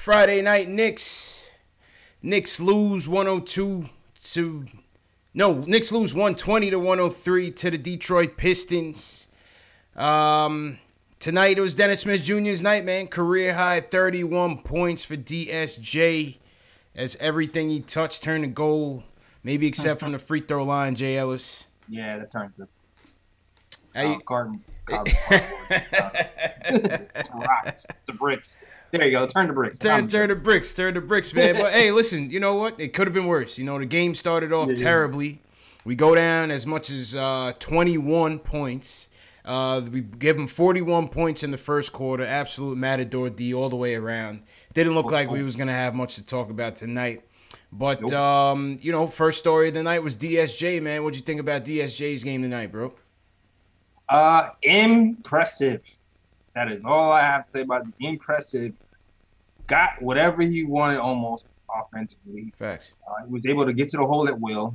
Friday night Knicks. Knicks lose 102 to Knicks lose 120 to 103 to the Detroit Pistons. Tonight it was Dennis Smith Jr.'s night, man. Career high 31 points for DSJ as everything he touched turned to gold. Maybe except from the free throw line, Jay Ellis. Yeah, that turns to cardboard. It's rocks. It's bricks. There you go. Turn to bricks. Turn to bricks, man. But hey, listen, you know what? It could have been worse. You know, the game started off terribly. We go down as much as 21 points. We give them 41 points in the first quarter. Absolute Matador D all the way around. Didn't look like we was going to have much to talk about tonight. But, you know, first story of the night was DSJ, man. What'd you think about DSJ's game tonight, bro? Impressive. That is all I have to say about it. Impressive. Got whatever he wanted almost offensively. Facts. He was able to get to the hole at will.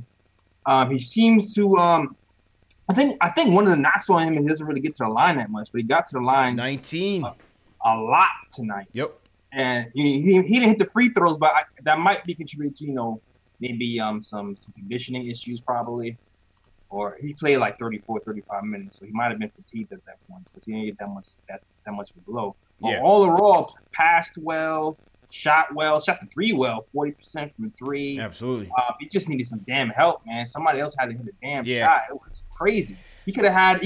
He seems to I think one of the knocks on him is he doesn't really get to the line that much, but he got to the line 19 a lot tonight. Yep. And he didn't hit the free throws, but that might be contributing to, you know, maybe some conditioning issues probably. Or he played like 34, 35 minutes, so he might have been fatigued at that point because he didn't get that much of a blow. Yeah. All overall, passed well, shot the three well, 40% from three. Absolutely. He just needed some damn help, man. Somebody else had to hit a damn shot. It was crazy. He could have had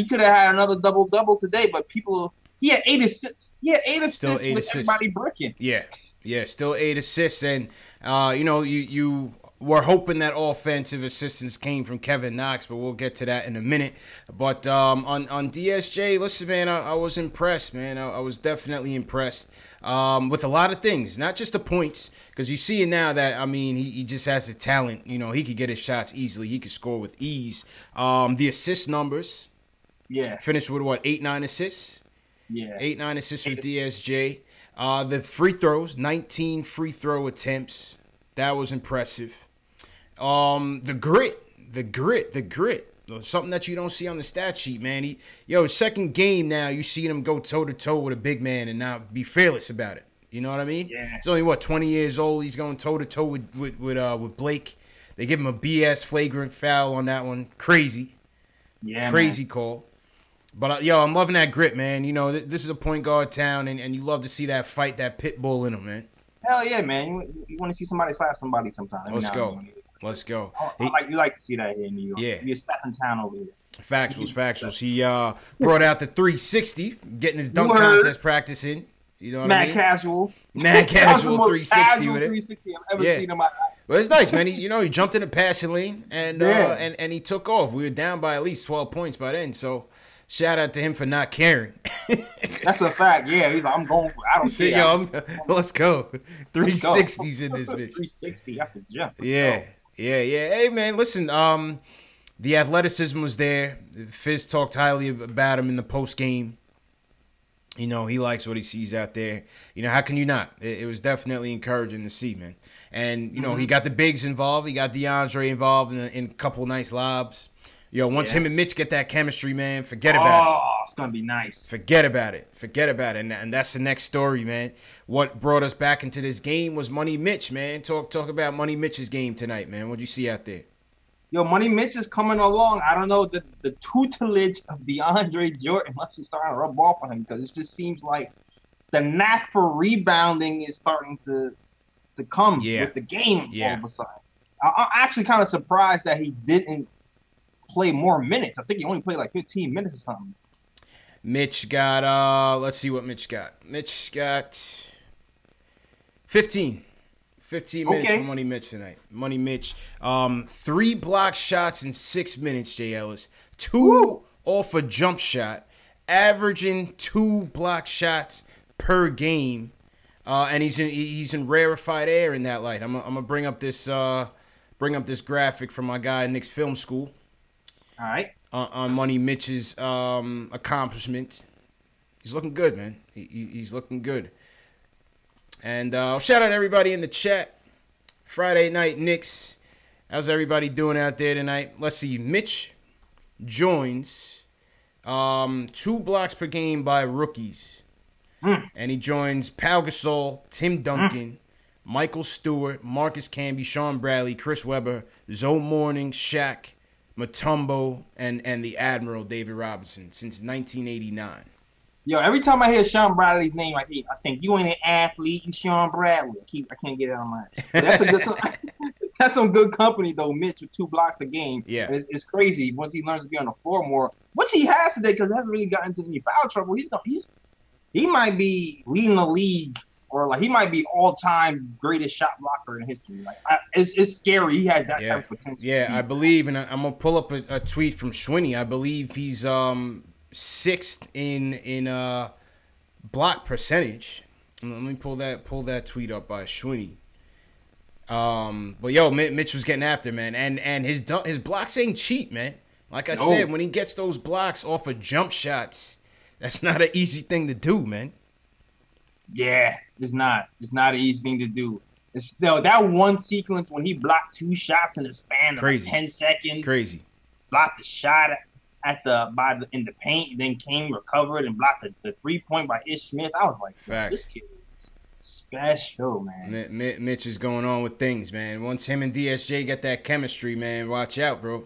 another double today, but he had 8 assists. He had 8 assists still 8 with assists. Everybody bricking. Yeah, still 8 assists, and you know you. We're hoping that offensive assistance came from Kevin Knox, but we'll get to that in a minute. But on DSJ, listen, man, I was impressed, man. I was definitely impressed with a lot of things, not just the points, because you see it now that, I mean, he just has the talent. You know, he could get his shots easily. He could score with ease. The assist numbers, finished with, what, 8-9 assists? Yeah. 8-9 assists for DSJ. The free throws, 19 free throw attempts. That was impressive. The grit. Something that you don't see on the stat sheet, man. Second game now, you see him go toe-to-toe with a big man and now be fearless about it. You know what I mean? Yeah. He's only, 20 years old. He's going toe-to-toe with Blake. They give him a BS flagrant foul on that one. Crazy. Yeah, crazy call. But, I'm loving that grit, man. You know, this is a point guard town, and you love to see that fight, that pit bull in him, man. Hell yeah, man. You want to see somebody slap somebody sometime. Let's go. You like to see that here in New York. Yeah. You're slapping town over here. Factuals. He brought out the 360, getting his dunk contest practice in. You know what I mean? Mad casual 360 with it. 360 I've ever seen in my life. Well, it's nice, man. He jumped in the passing lane and he took off. We were down by at least 12 points by then, so shout out to him for not caring. That's a fact. Yeah, he's like, I'm going for it. I don't see let's go. 360s in this bitch. 360 after jump. Yeah. Hey, man, listen. The athleticism was there. Fizz talked highly about him in the post game. You know, he likes what he sees out there. You know, how can you not? It was definitely encouraging to see, man. And, you know, he got the bigs involved. He got DeAndre involved in a couple nice lobs. Once him and Mitch get that chemistry, man, forget about it. Oh, it's going to be nice. Forget about it. And that's the next story, man. What brought us back into this game was Money Mitch, man. Talk about Money Mitch's game tonight, man. What'd you see out there? Money Mitch is coming along. I don't know, the tutelage of DeAndre Jordan must be starting to rub off on him because it just seems like the knack for rebounding is starting to come with the game all of a sudden. I'm actually kind of surprised that he didn't play more minutes. I think he only played like 15 minutes or something. Mitch got, let's see what Mitch got. Mitch got 15 minutes for Money Mitch tonight. Money Mitch, 3 block shots in 6 minutes, Jay Ellis. 2 off a jump shot, averaging 2 block shots per game. And he's in rarefied air in that light. I'm gonna bring up this graphic from my guy Knicks Film School. All right. On Money Mitch's accomplishments. He's looking good, man. He's looking good. And shout out everybody in the chat. Friday night Knicks. How's everybody doing out there tonight? Let's see. Mitch joins 2 blocks per game by rookies. And he joins Pau Gasol, Tim Duncan, Michael Stewart, Marcus Camby, Sean Bradley, Chris Webber, Zoe Morning, Shaq, Mutombo, and the Admiral David Robinson since 1989. Yo, every time I hear Sean Bradley's name, I think you ain't an athlete, you Sean Bradley. I can't get it out of my mind. That's a good. That's some good company though, Mitch, with 2 blocks a game. Yeah, it's crazy once he learns to be on the floor more, which he has today because he hasn't really gotten into any foul trouble. He might be leading the league, or like he might be all-time greatest shot blocker in history. Like it's scary. He has that type of potential. Yeah, I believe, and I'm gonna pull up a tweet from Schwinney. I believe he's 6th in block percentage. Let me pull that tweet up by Schwinney. But yo, Mitch was getting after, man, and his blocks ain't cheap, man. Like I said, when he gets those blocks off of jump shots, that's not an easy thing to do, man. Yeah, it's not. It's not an easy thing to do. That one sequence when he blocked 2 shots in the span of like 10 seconds. Crazy. Blocked the shot in the paint, then came, recovered, and blocked the 3-point by Ish Smith. I was like, this kid is special, man. Mitch is going on with things, man. Once him and DSJ get that chemistry, man, watch out, bro.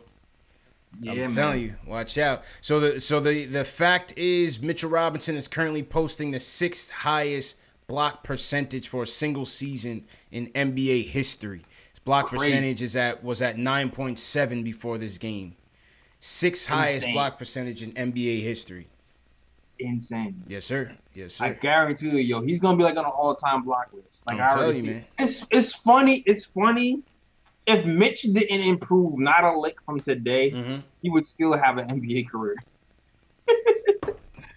Yeah, I'm telling you, watch out. So the fact is, Mitchell Robinson is currently posting the 6th highest block percentage for a single season in NBA history. His block percentage was at 9.7 before this game. 6th highest block percentage in NBA history. Insane. Yes, sir. Yes, sir. I guarantee you, yo, he's gonna be like on an all-time block list. Like I'm telling you, man. It's funny. It's funny. If Mitch didn't improve not a lick from today, he would still have an NBA career.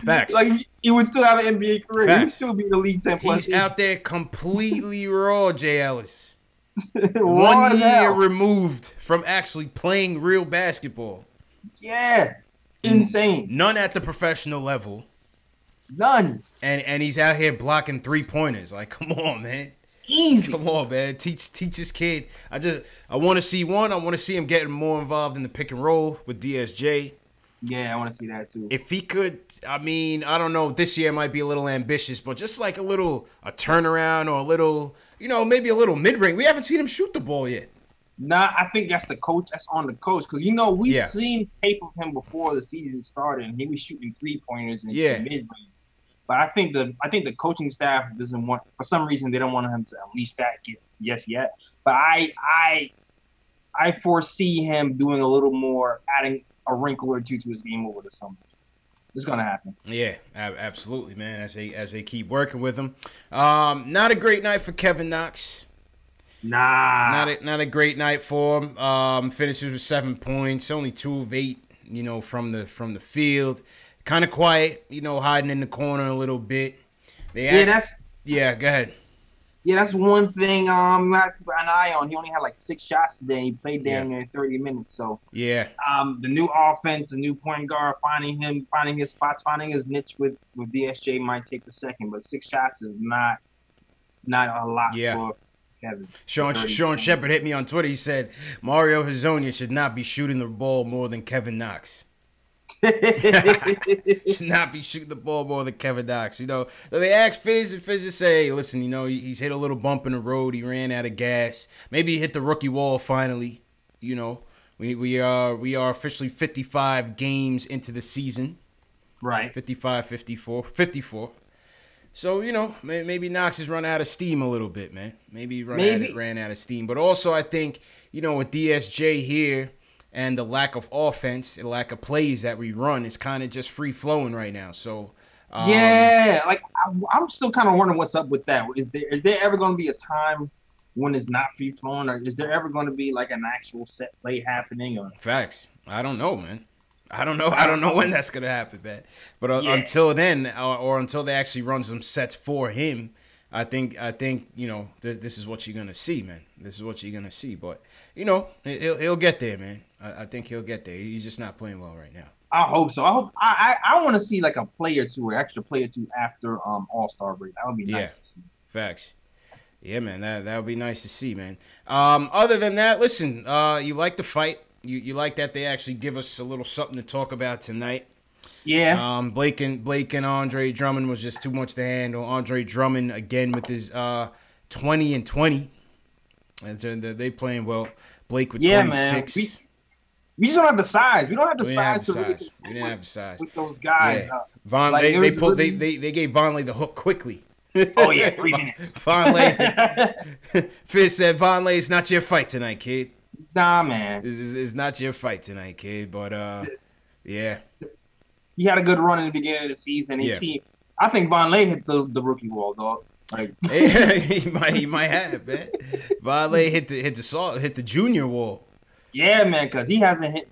Facts. Like he would still have an NBA career. Facts. He'd still be in the league 10 plus. He's out there completely raw, Jay Ellis. 1 year removed from actually playing real basketball. Yeah. Insane. None at the professional level. None. And he's out here blocking 3-pointers. Like, come on, man. Easy. Come on, man. Teach this kid. I want to see one. I want to see him getting more involved in the pick and roll with DSJ. Yeah, I want to see that too. If he could, I mean, I don't know. This year might be a little ambitious, but just like a turnaround or a little, maybe a little mid-range. We haven't seen him shoot the ball yet. Nah, I think that's the coach. That's on the coach because we've seen tape of him before the season started, and he was shooting 3-pointers and mid-range. But I think the coaching staff doesn't want, for some reason, they don't want him to unleash that yet. But I foresee him doing a little more, adding a wrinkle or two to his game over the summer. It's gonna happen. Yeah, absolutely, man. As they keep working with him. Not a great night for Kevin Knox. Nah. Not a great night for him. Finishes with 7 points, only 2 of 8, from the field. Kind of quiet, hiding in the corner a little bit. Go ahead. Yeah, that's one thing you have to keep an eye on. He only had like 6 shots today. And he played damn near 30 minutes. So yeah, the new offense, the new point guard, finding his spots, finding his niche with DSJ might take the second, but 6 shots is not a lot for Kevin. Sean Shepard hit me on Twitter. He said Mario Hezonja should not be shooting the ball more than Kevin Knox. Should not be shooting the ball more than Kevin Knox. So they asked Fizz, and Fizz say, hey, listen, he's hit a little bump in the road. He ran out of gas. Maybe he hit the rookie wall finally. We are officially 55 games into the season. Right. 55, 54. So, maybe Knox has run out of steam a little bit, man. Maybe he ran out of steam. But also I think, with DSJ here, and the lack of offense, the lack of plays that we run, is kind of just free flowing right now. So I'm still kind of wondering what's up with that. Is there ever going to be a time when it's not free flowing, or is there ever going to be like an actual set play happening? Or facts, I don't know, man. I don't know when that's gonna happen, man. But until then, or until they actually run some sets for him, I think this is what you're gonna see, man. This is what you're gonna see. But he'll get there, man. I think he'll get there. He's just not playing well right now. I hope so. I want to see like a play or two, or extra play or two after All-Star break. That would be nice to see. Facts. Yeah, man. That would be nice to see, man. Other than that, listen. You like the fight. You like that they actually give us a little something to talk about tonight. Yeah. Blake and Andre Drummond was just too much to handle. Andre Drummond again with his 20 and 20. And they playing well. Blake with 26. Man. We just don't have the size. We don't have the size to really compete. We didn't have the size with those guys. Yeah. They gave Vonleh the hook quickly. Oh yeah, 3 minutes. Vonleh. Fizz said Vonleh, it's not your fight tonight, kid. Nah, man. It's not your fight tonight, kid. But yeah. He had a good run in the beginning of the season. I think Vonleh hit the rookie wall, dog. Like he might have, man. Vonleh hit the junior wall. Yeah, man, because he hasn't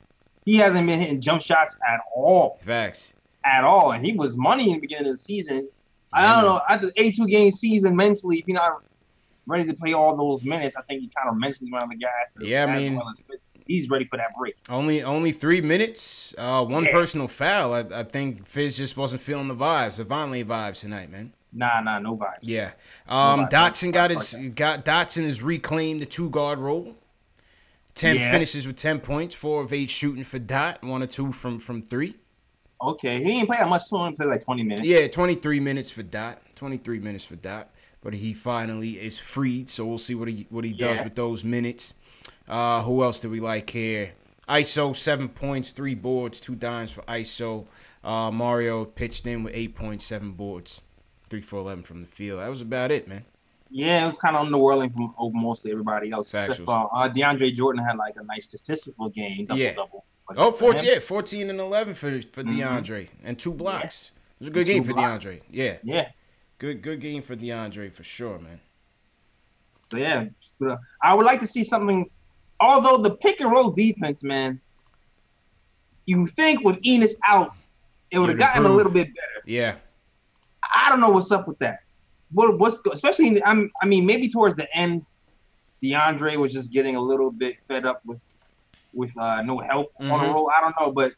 been hitting jump shots at all. Facts. At all, and he was money in the beginning of the season. I don't know. After the 82-game season, mentally, if you're not ready to play all those minutes, I think you kind of mentally run the gas. Yeah, I mean, he's ready for that break. Only 3 minutes, one personal foul. I think Fizz just wasn't feeling the Vonleh vibes tonight, man. Nah, no vibes. Yeah. Dotson has reclaimed the 2-guard role. 10 finishes with 10 points, 4 of 8 shooting for Dot, 1 or 2 from 3. Okay, he didn't play that much. He only played like 20 minutes. Yeah, 23 minutes for Dot. 23 minutes for Dot. But he finally is freed, so we'll see what he does with those minutes. Who else do we like here? ISO, 7 points, 3 boards, 2 dimes for ISO. Mario pitched in with 8 points, 7 boards, 3 for 11 from the field. That was about it, man. Yeah, it was kind of underwhelming from mostly everybody else. DeAndre Jordan had like a nice statistical game, double. Oh, 14 and 11 for DeAndre and 2 blocks. It was a good game for DeAndre. Yeah. Good game for DeAndre for sure, man. So yeah, I would like to see something. Although the pick and roll defense, man, you think with Enos out, it would have gotten a little bit better. Yeah. I don't know what's up with that. Especially maybe towards the end, DeAndre was just getting a little bit fed up with no help on the roll. I don't know, but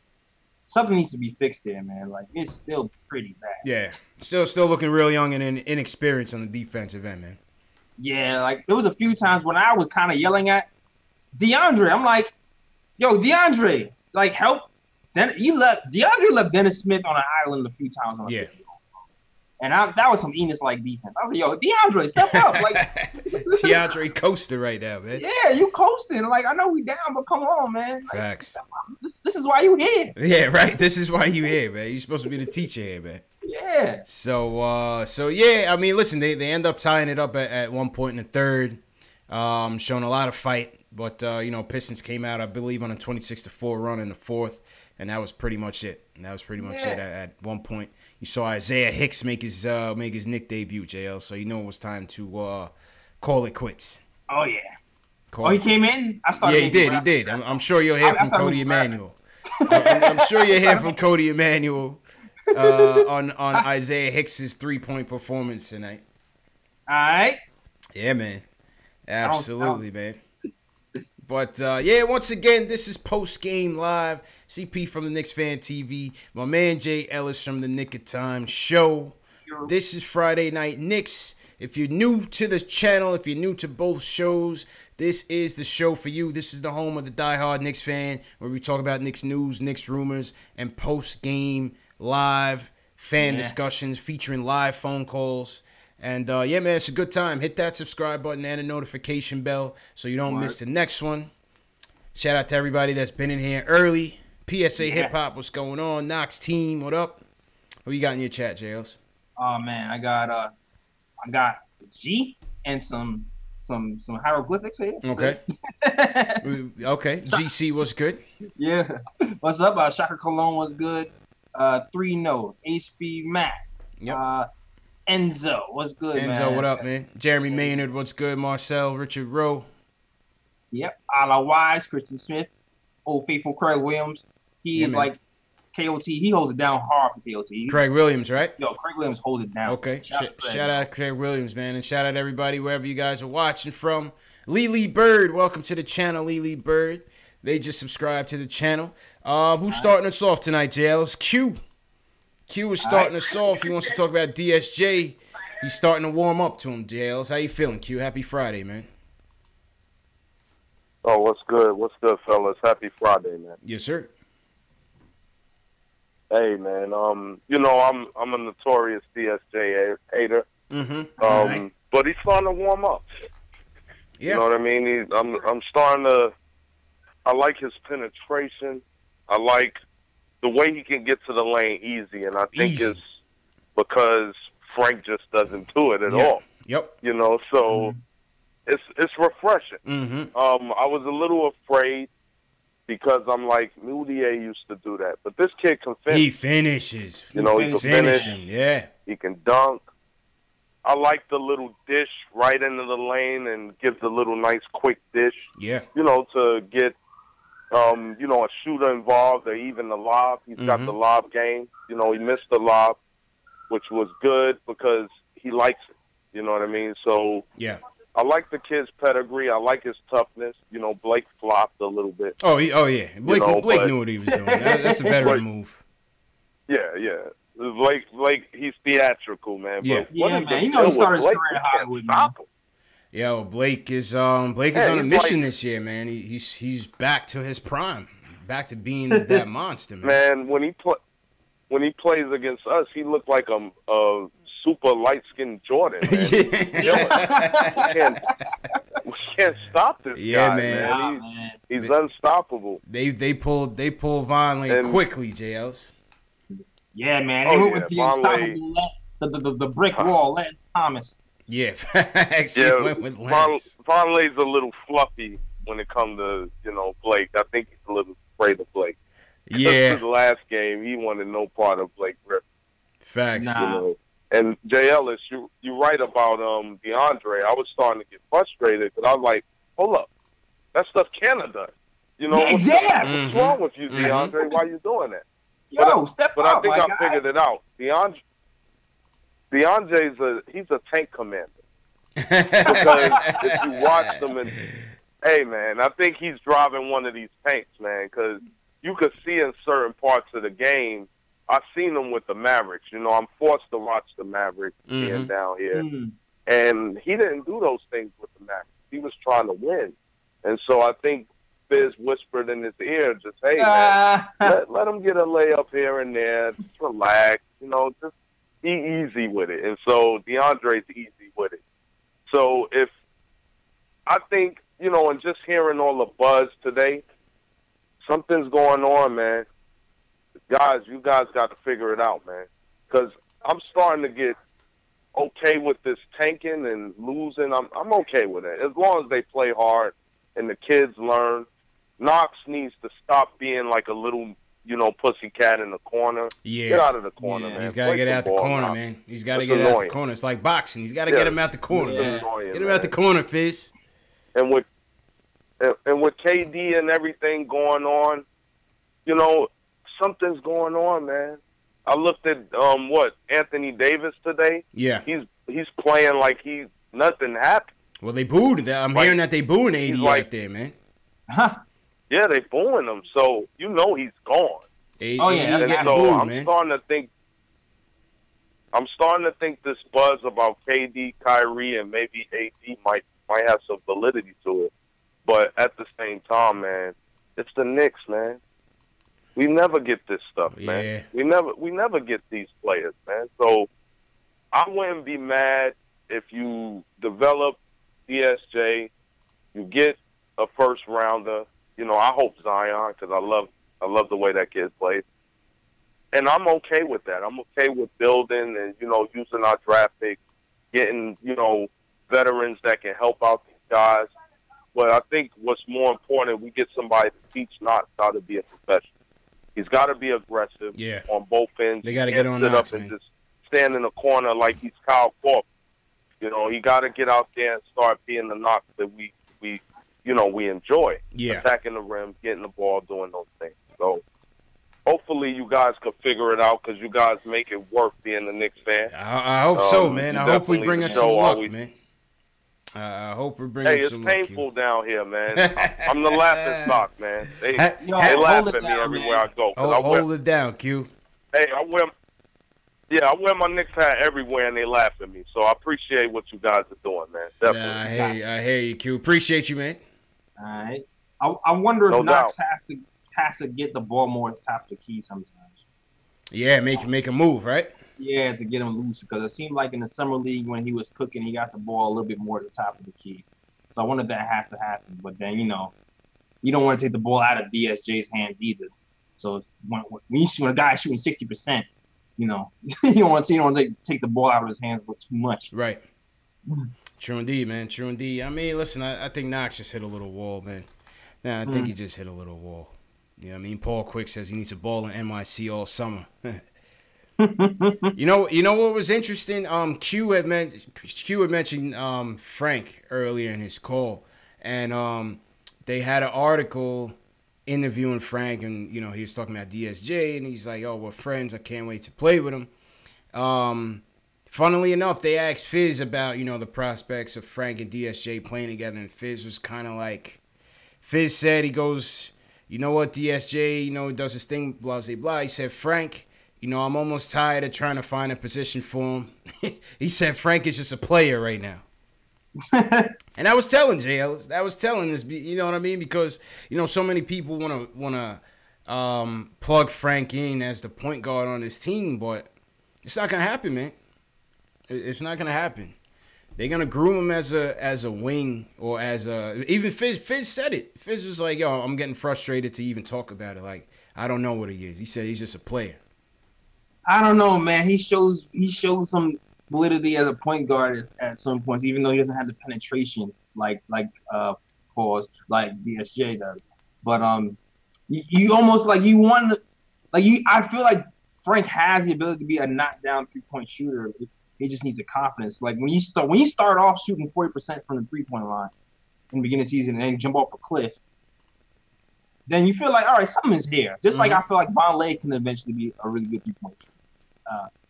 something needs to be fixed there, man. Like it's still pretty bad. Yeah, still looking real young and inexperienced on the defensive end, man. Yeah, like there was a few times when I was kind of yelling at DeAndre. I'm like, yo, DeAndre, like help. Then DeAndre left Dennis Smith on an island a few times on the field. And that was some Enos-like defense. I was like, yo, DeAndre, step up. Like DeAndre coasting right now, man. Yeah, you coasting. Like, I know we down, but come on, man. Like, facts. This is why you here. Yeah, right. This is why you here, man. You're supposed to be the teacher here, man. Yeah. So yeah, I mean, listen, they end up tying it up at one point in the third. Showing a lot of fight. But, Pistons came out, I believe, on a 26-4 run in the fourth. And that was pretty much it. It at one point. You saw Isaiah Hicks make his Knicks debut, JL. So you know it was time to call it quits. Oh, yeah. He came in? He did. I'm sure you'll hear from Cody Emanuel. I'm sure you'll hear from Cody Emanuel on Isaiah Hicks's 3-point performance tonight. All right. Yeah, man. Absolutely, man. But, once again, this is Post-Game Live. CP from the KnicksFanTV. My man Jay Ellis from the Nick of Time show. This is Friday Night Knicks. If you're new to the channel, if you're new to both shows, this is the show for you. This is the home of the diehard Knicks fan, where we talk about Knicks news, Knicks rumors, and post-game live fan discussions featuring live phone calls. And, man, it's a good time. Hit that subscribe button and the notification bell so you don't miss the next one. Shout out to everybody that's been in here early. PSA Hip Hop, what's going on? Knox team, what up? What you got in your chat, Jails? Oh, man, I got G and some hieroglyphics here. Okay. Okay. GC was good. Yeah. What's up? Shaka Cologne was good. 3-0. HB Mac. Yep. Enzo, what's good, Enzo, man? what up, man? Jeremy Maynard, what's good? Marcel, Richard Rowe. Yep. Ala Wise, Christian Smith, Old Faithful Craig Williams. He's like KOT. He holds it down hard for KOT. Craig Williams, right? Yo, Craig Williams holds it down. Okay. Shout out Craig Williams, man. And shout out everybody wherever you guys are watching from. Lily Bird, welcome to the channel, Lily Bird. They just subscribed to the channel. Who's starting us off tonight, JLs? Q. Q is starting us off. He wants to talk about DSJ. He's starting to warm up to him, JLs. How you feeling, Q? Happy Friday, man. Oh, what's good? What's good, fellas? Happy Friday, man. Yes, sir. Hey man, you know I'm a notorious DSJ hater. But he's starting to warm up. Yeah. You know what I mean? I'm starting to. I like his penetration. I like the way he can get to the lane easy, and I think it's because Frank just doesn't do it at all. Yep. You know, so it's refreshing. I was a little afraid because I'm like, Moutier used to do that, but this kid can finish. He finishes. You know, he can finish. Yeah. He can dunk. I like the little dish right into the lane and gives a little nice quick dish. Yeah. You know, to get you know, a shooter involved or even the lob. He's got the lob game. You know, he missed the lob, which was good because he likes it. You know what I mean? So yeah. I like the kid's pedigree. I like his toughness. You know, Blake flopped a little bit. Oh yeah. Blake knew what he was doing. That's a veteran move. Yeah. Blake, he's theatrical, man. Yeah. But man. You know he started his career in Hollywood, man. Yo, Blake is on a mission this year, man. He's back to his prime, back to being that monster, man. Man, when he plays against us, he looked like a super light-skinned Jordan. Man. We can't stop this guy, man. He's unstoppable. They pulled Vonleh quickly, JLs. Yeah, man. They went with the unstoppable the brick wall, Len Thomas. Yeah, actually went with Lance. Vonleh's a little fluffy when it comes to, you know, Blake. I think he's a little afraid of Blake. Yeah. His last game, he wanted no part of Blake Griffin. Facts. You know? And J. Ellis, you're right about DeAndre. I was starting to get frustrated because I was like, hold up, that stuff Canada does. You know, what's wrong with you, DeAndre? Why are you doing that? Yo, step up. But I think I figured it out. DeAndre's he's a tank commander. Because if you watch them, and hey man, I think he's driving one of these tanks, man. Because you could see in certain parts of the game. I've seen him with the Mavericks. You know, I'm forced to watch the Mavericks being down here, and he didn't do those things with the Mavericks. He was trying to win, and so I think Biz whispered in his ear, "Just hey man, let him get a layup here and there. Just relax. You know, just." Be easy with it. And so DeAndre's easy with it. So if I think, you know, and just hearing all the buzz today, something's going on, man. Guys, you guys got to figure it out, man. Because I'm starting to get okay with this tanking and losing. I'm okay with it. As long as they play hard and the kids learn. Knox needs to stop being like a little, you know, pussycat in the corner. Yeah. Get out of the corner, man. He's got to get out the corner, man. He's got to get out the corner. It's like boxing. He's got to get him out the corner, man. Get him out the corner, Fizz. And with KD and everything going on, you know, something's going on, man. I looked at Anthony Davis today. Yeah. He's playing like nothing happened. Well, they booed. I'm hearing that they booing AD out there, man. Huh? Yeah, they booing him, so you know he's gone. AD and so booed, I'm man. starting to think this buzz about KD, Kyrie, and maybe AD might have some validity to it. But at the same time, man, it's the Knicks, man. We never get this stuff, man. We never get these players, man. So I wouldn't be mad if you develop DSJ, you get a first rounder. You know, I hope Zion, because I love the way that kid plays. And I'm okay with that. I'm okay with building and, you know, using our draft picks, getting, you know, veterans that can help out these guys. But I think what's more important, we get somebody to teach Knox how to be a professional. He's got to be aggressive on both ends. They got to get on Knox, man. And just stand in the corner like he's Kyle Korver. You know, he got to get out there and start being the Knox that we enjoy. Yeah. Attacking the rim, getting the ball, doing those things. So hopefully you guys could figure it out because you guys make it work being a Knicks fan. I hope so, man. I hope we bring us some luck, man. I hope we bring us some luck. It's painful down here, man. I'm the laughing stock, man. They laugh at me everywhere I go. Hold it down, Q. Hey, I wear my Knicks hat everywhere, and they laugh at me. So I appreciate what you guys are doing, man. Definitely. I hear you, Q. Appreciate you, man. All right. I wonder if Knox has to get the ball more top of the key sometimes. Yeah, make a move, right? Yeah, to get him loose, because it seemed like in the summer league when he was cooking, he got the ball a little bit more at the top of the key. So I wanted that have to happen, but then you don't want to take the ball out of DSJ's hands either. So when a guy shooting 60%, you don't want to take the ball out of his hands a little too much. Right. True indeed, man. True indeed. I mean, listen, I think Knox just hit a little wall, man. Nah, I think he just hit a little wall. You know what I mean? Paul Quick says he needs a ball in NYC all summer. You know what was interesting? Q had mentioned Frank earlier in his call, and they had an article interviewing Frank, and he was talking about DSJ, and he's like, "Oh, we're friends. I can't wait to play with him." Funnily enough, they asked Fizz about the prospects of Frank and DSJ playing together, and Fizz was kind of like, Fizz said, he goes, "You know what, DSJ, he does his thing, blah blah blah." He said, "Frank, I'm almost tired of trying to find a position for him." He said Frank is just a player right now. And I was telling Jay Ellis, this, you know what I mean? Because, so many people want to plug Frank in as the point guard on this team, but it's not going to happen, man. It's not going to happen. They're going to groom him as a wing, or even Fizz said it. Fizz was like, "Yo, I'm getting frustrated to even talk about it. Like, I don't know what he is." He said he's just a player. I don't know, man. He shows some validity as a point guard at some points, even though he doesn't have the penetration like DSJ does. But you almost I feel like Frank has the ability to be a knockdown 3-point shooter. He just needs the confidence. Like when you start off shooting 40% from the 3-point line in the beginning of the season and then jump off a cliff, then you feel like, all right, something is here. Just like I feel like Von Lay can eventually be a really good 3-point shooter.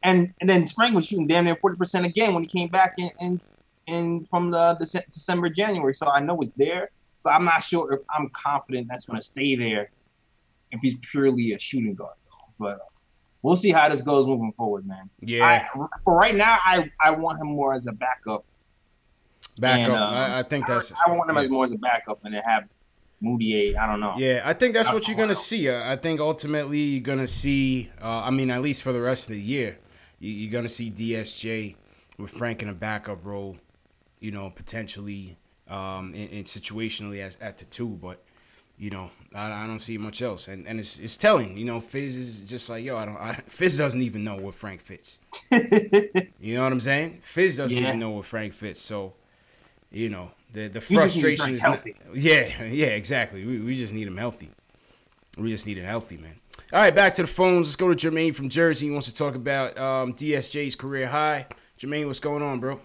And then Frank was shooting damn near 40% again when he came back in from the December, January. So I know it's there, but I'm not sure if I'm confident that's going to stay there if he's purely a shooting guard. But we'll see how this goes moving forward, man. Yeah. For right now, I want him more as a backup. I think that's. I want him as more as a backup, and then have Moutier. I don't know. Yeah, I think that's what you're gonna see. I think ultimately you're gonna see. At least for the rest of the year, you're gonna see DSJ with Frank in a backup role. Potentially, in situationally at the 2, but. I don't see much else, and it's telling. Fizz is just like, yo, Fizz doesn't even know where Frank fits. You know what I'm saying? Fizz doesn't even know where Frank fits. So, the frustration is exactly. We just need him healthy. We just need him healthy, man. All right, back to the phones. Let's go to Jermaine from Jersey. He wants to talk about DSJ's career high. Jermaine, what's going on, bro?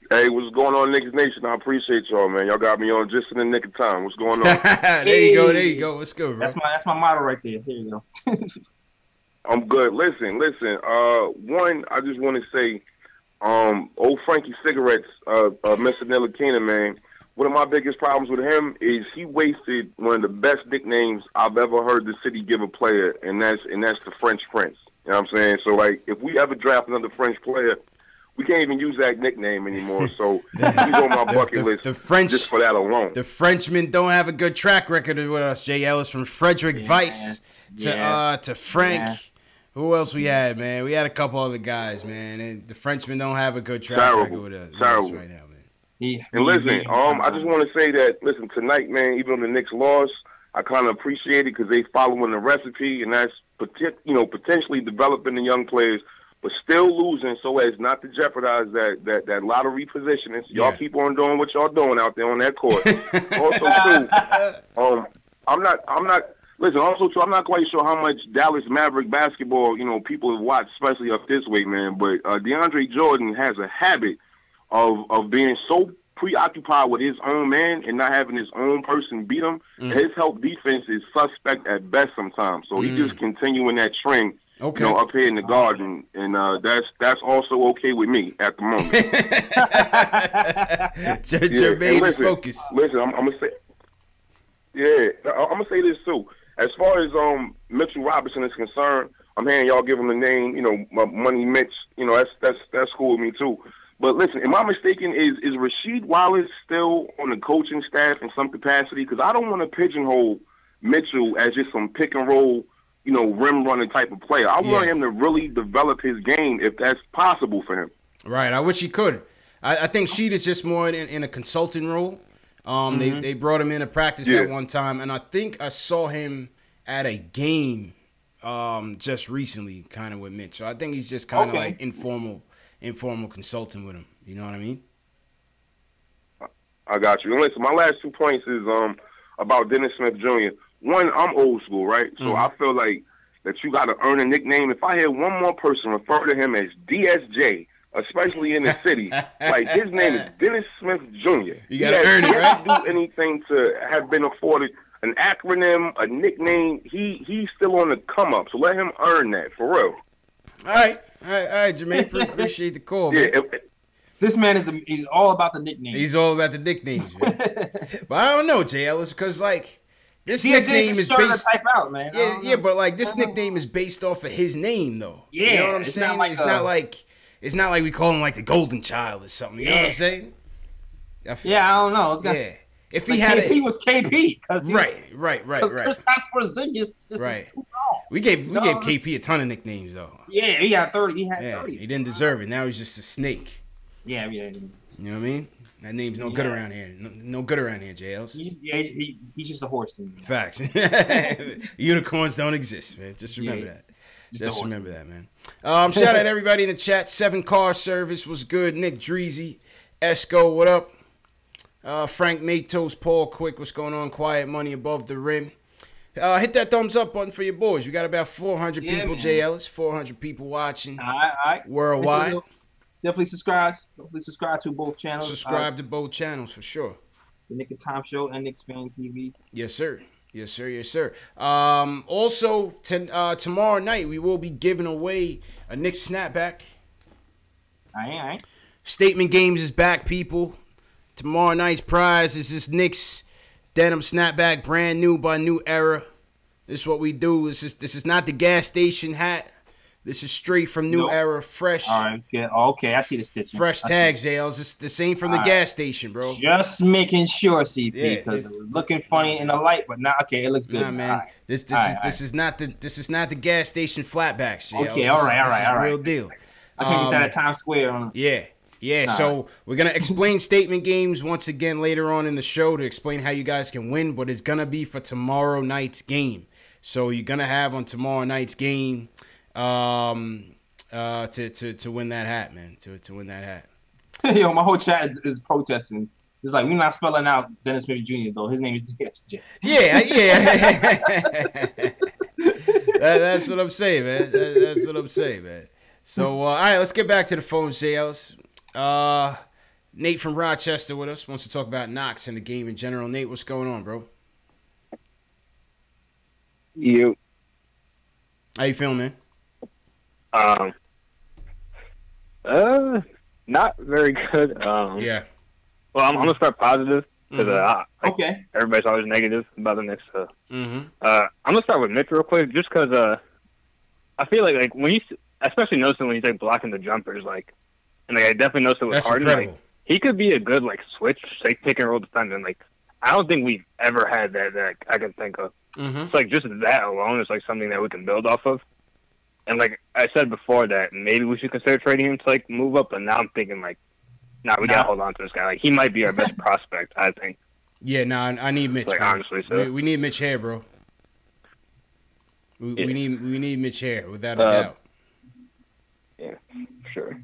Hey, what's going on, Knicks Nation? I appreciate y'all, man. Y'all got me on just in the nick of time. What's going on? There you go. What's good, bro? That's my motto right there. Here you go. I'm good. Listen. One, I just want to say, old Frankie Cigarettes, Mr. Ntilikina, man. One of my biggest problems with him is he wasted one of the best nicknames I've ever heard the city give a player, and that's the French Prince. You know what I'm saying? So, like, if we ever draft another French player, we can't even use that nickname anymore, so he's on my bucket list just for that alone. The Frenchmen don't have a good track record with us, Jay Ellis, from Frederick Weiss to Frank. Yeah. Who else we had, man? We had a couple other guys, man. And the Frenchmen don't have a good track record with us right now, man. Yeah. And listen, I just want to say that, tonight, man, even though the Knicks lost, I kind of appreciate it because they following the recipe, and that's potentially developing the young players, but still losing so as not to jeopardize that lottery positioning. So y'all keep on doing what y'all doing out there on that court. Also, too, I'm not quite sure how much Dallas Maverick basketball, people have watched, especially up this way, man. But DeAndre Jordan has a habit of being so preoccupied with his own man and not having his own person beat him. His help defense is suspect at best sometimes. So he's just continuing that trend. Okay. Up here in the garden, and that's also okay with me at the moment. Jermaine's focus. Listen, I'm gonna say, I'm gonna say this too. As far as Mitchell Robinson is concerned, I'm hearing y'all give him the name, Money Mitch. That's cool with me too. But listen, am I mistaken? Is Rasheed Wallace still on the coaching staff in some capacity? Because I don't want to pigeonhole Mitchell as just some pick and roll, rim running type of player. I want Yeah. him to really develop his game if that's possible for him. Right. I wish he could. I think Sheet is just more in a consulting role. They brought him in to practice at one time, and I think I saw him at a game just recently, kind of with Mitch. So I think he's just kind of like informal consulting with him. You know what I mean? I got you. And listen, my last 2 points is about Dennis Smith Jr. One, I'm old school, right? So I feel like that you got to earn a nickname. If I hear one more person refer to him as DSJ, especially in the city, like his name is Dennis Smith Jr. You got to earn it, right? He didn't do anything to have been afforded an acronym, a nickname. He's still on the come up, so let him earn that for real. All right, Jermaine. Appreciate the call, man. This man he's all about the nicknames. He's all about the nicknames, man. But I don't know, JL. It's because like this nickname is based. Type out, man. Yeah, but like this nickname is based off of his name, though. Yeah, you know what I'm saying? It's not like we call him like the Golden Child or something. You know what I'm saying? I don't know. If he had KP was KP. Right. Kristaps Porzingis just is too long. We gave KP a ton of nicknames though. Yeah, he had 30. He had 30. He didn't deserve it. Now he's just a snake. Yeah. You know what I mean? That name's no good around here. No good around here, JLs. He's just a horse to me. Facts. Unicorns don't exist, man. Just remember that. Just remember that, man. Shout out everybody in the chat. 7 Car Service was good. Nick Dreezy. Esco, what up? Frank Matos, Paul Quick, what's going on? Quiet Money Above the Rim. Hit that thumbs up button for your boys. We got about 400 people, man. JLs. 400 people watching all right. Worldwide. Definitely subscribe to both channels. Subscribe to both channels for sure. The Nick and Tom Show and KnicksFanTV. Yes, sir. Also, tomorrow night we will be giving away a Knicks snapback. All right. Statement Games is back, people. Tomorrow night's prize is this Knicks denim snapback, brand new by New Era. This is what we do. This is not the gas station hat. This is straight from New Era, fresh. All right, good. Okay, I see the stitching. Fresh tags, JLs. This ain't from the gas station, bro. Just making sure, CP, because it was looking funny in the light, but now, it looks good. Nah, man. This is not the gas station flatbacks, JLs. Okay, all right. This is real deal. I can get that at Times Square. Yeah. So we're gonna explain Statement Games once again later on in the show to explain how you guys can win, but it's gonna be for tomorrow night's game. So you're gonna have on tomorrow night's game. To win that hat, man. To win that hat. Yo, my whole chat is protesting. It's like, we're not spelling out Dennis Smith Jr. though. His name is DSJ. Yeah. That's what I'm saying, man. That's what I'm saying, man. So, all right, let's get back to the phone, JLs. Nate from Rochester with us wants to talk about Knox and the game in general. Nate, what's going on, bro? You. How you feeling, man? Not very good. Yeah. Well, I'm gonna start positive because everybody's always negative about the Knicks. I'm gonna start with Mitch real quick, just because I feel like when you, especially noticing when he's blocking the jumpers, and I definitely noticed it with Harden. He could be a good switch, pick and roll defender. I don't think we've ever had that I can think of. It's just that alone is something that we can build off of. And I said before that maybe we should consider trading him to move up, but now I'm thinking we gotta hold on to this guy. He might be our best prospect, I think. Yeah, I need Mitch. Honestly, so we need Mitch here, bro. We need Mitch here without a doubt. Yeah, sure.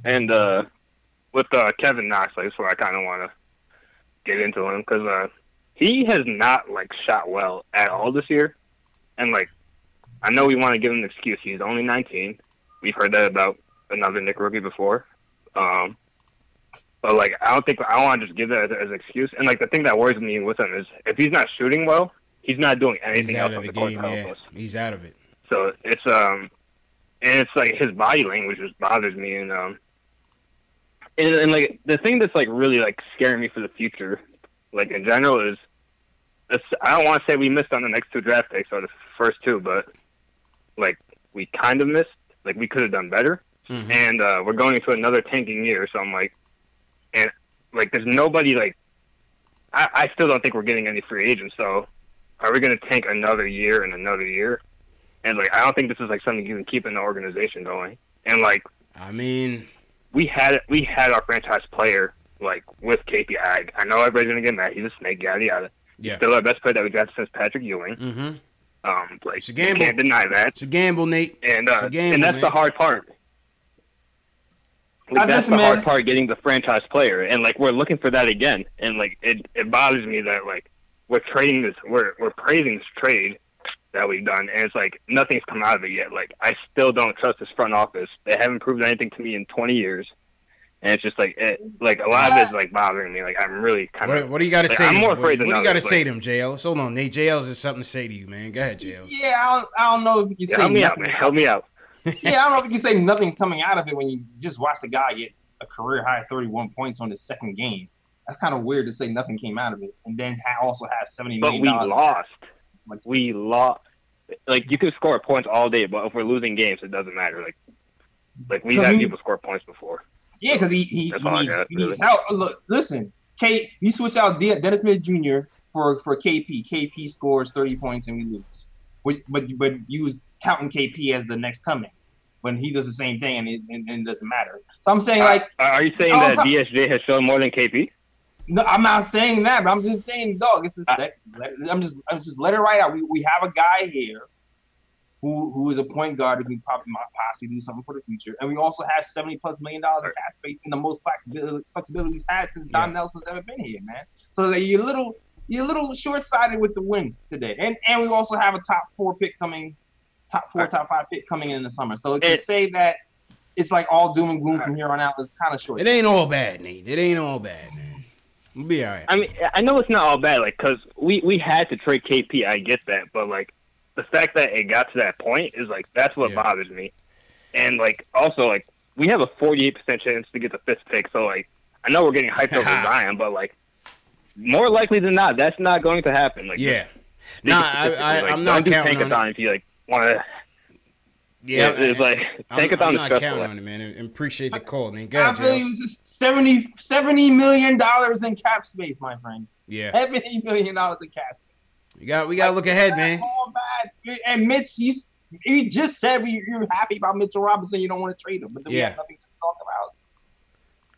And with Kevin Knox, that's where I kind of want to get into him because he has not shot well at all this year, and I know we want to give him an excuse. He's only 19. We've heard that about another Knick rookie before. But I don't want to just give that as an excuse. And the thing that worries me with him is if he's not shooting well, he's not doing anything else on the court to help us. He's out of it. So it's his body language just bothers me. And the thing that's really scaring me for the future, in general, is I don't want to say we missed on the next 2 draft picks or the first 2, but we kind of missed. We could have done better. And we're going into another tanking year, so I'm there's nobody I still don't think we're getting any free agents. So are we going to tank another year and another year? And, like, I don't think this is, like, something you can keep in the organization going. And, like, I mean, we had our franchise player, like, with KP. I know everybody's going to get mad. He's a snake, yada, yada. yeah. He's still our best player that we got since Patrick Ewing. Mm-hmm. Like, it's a gamble. You can't deny that. It's a gamble, Nate. And, it's a gamble, and that's man. the hard part. Like, that's the hard part, getting the franchise player. And, like, we're looking for that again. And, like, it bothers me that, like, we're praising this trade that we've done, and it's like nothing's come out of it yet. Like, I still don't trust this front office. They haven't proved anything to me in 20 years. And it's just like, a lot of it's like bothering me. Like, I'm really kind of. What do you got to say? I'm more afraid than what do you got to others, say to him, JLs? Hold on, Nate. JLs has something to say to you, man. Go ahead, JLs. Yeah, I don't know if you can say. Help me out, man. Help me out. Yeah, I don't know if you can say nothing's coming out of it when you just watch the guy get a career high 31 points on his second game. That's kind of weird to say nothing came out of it, and then also have $70 million. But we lost. We lost. Like, you can score points all day, but if we're losing games, it doesn't matter. Like we've had people score points before. Yeah, because he needs help. Look, listen, you switch out Dennis Smith Jr. for KP. KP scores 30 points and we lose. But you was counting KP as the next coming when he does the same thing and it doesn't matter. So I'm saying, like, are you saying that DSJ has shown more than KP? No, I'm not saying that, but I'm just saying, dog. It's I'm just let it right out. We have a guy here who is a point guard who can possibly do something for the future, and we also have $70+ million of cap space and the most flexibility we've had since Don Nelson's ever been here, man. So that you're a little short-sighted with the win today, and we also have a top 5 pick coming in the summer. So to say that it's like all doom and gloom from here on out is kind of short. It ain't all bad, Nate. It ain't all bad, man. We'll be all right. I mean, I know it's not all bad, like, because we had to trade KP. I get that, but, like, the fact that it got to that point is, like, that's what bothers me. And, like, also, like, we have a 48% chance to get the 5th pick, so, like, I know we're getting hyped over Zion, but, like, more likely than not, that's not going to happen. Like, yeah. I'm not counting on it. If you, like, want to. Yeah, it's like Tankathon is not counting on it, man. And appreciate the call, man. Go ahead, it was $70 million in cap space, my friend. Yeah, $70 million in cap space. We got to look ahead, man. All bad. And Mitch, you just said you're happy about Mitchell Robinson. You don't want to trade him, but then we have nothing to talk about.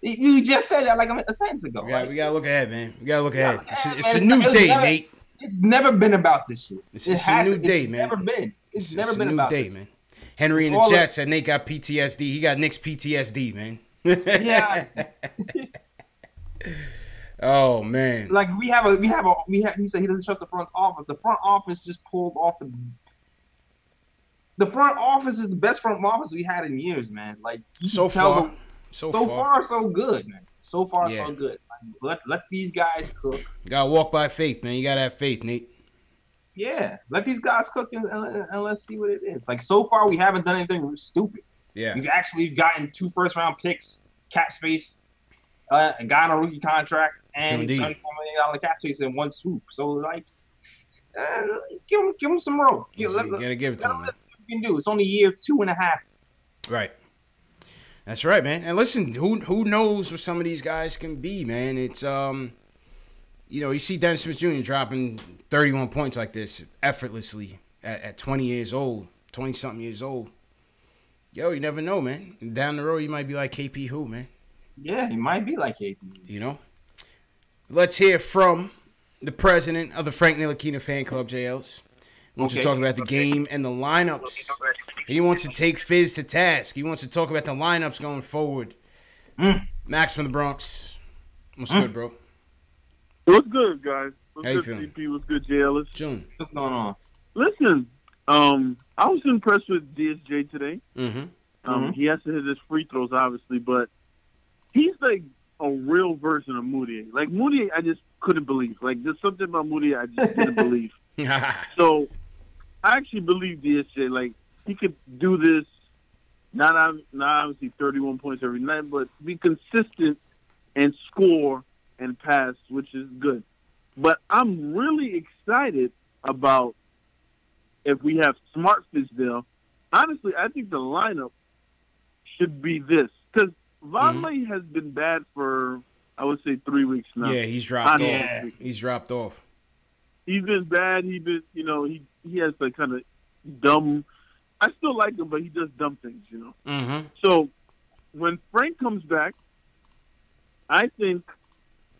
You just said that like a sentence ago. We got to look ahead, man. We got to look ahead. It's a new day, Nate. It's never been about this shit. It's a new day, man. Never been. It's never been a new about day, this. Man. Henry in the chat said Nate got PTSD. He got Knicks PTSD, man. Yeah. Oh man. Like we have. He said he doesn't trust the front office. The front office just pulled off the front office is the best front office we had in years, man. Like so far, so good, man. So far, so good. Like, let these guys cook. You gotta walk by faith, man. You gotta have faith, Nate. Yeah, let these guys cook and let's see what it is. Like, so far, we haven't done anything stupid. Yeah. We've actually gotten 2 first-round picks, cap space, a guy on a rookie contract, and $24 million cap space in one swoop. So, like, give him some rope. Gotta give it to him. What you can do. It's only year 2.5. Right. That's right, man. And listen, who knows what some of these guys can be, man. It's you see Dennis Smith Jr. dropping 31 points like this effortlessly at 20 years old, 20-something years old. Yo, you never know, man. Down the road, you might be like KP who, man. Yeah, he might be like KP. You know? Let's hear from the president of the Frank Ntilikina fan club, JLs. He wants to talk about the game and the lineups. He wants to take Fizz to task. He wants to talk about the lineups going forward. Max from the Bronx. What's good, bro? What's good, guys? How you feeling? CP, what's good, JLS? June. What's going on? Listen, I was impressed with DSJ today. He has to hit his free throws, obviously, but he's like a real version of Moody. Like, Moody, I just couldn't believe. Like, there's something about Moody I just couldn't believe. So, I actually believe DSJ. Like, he could do this, not obviously 31 points every night, but be consistent and score and pass, which is good. But I'm really excited about if we have Smart Fizdale. Honestly, I think the lineup should be this. Because Vonleh has been bad for, I would say, 3 weeks now. Yeah, he's dropped off. He's dropped off. He's been bad. He has like kind of dumb. I still like him, but he does dumb things, Mm-hmm. So when Frank comes back, I think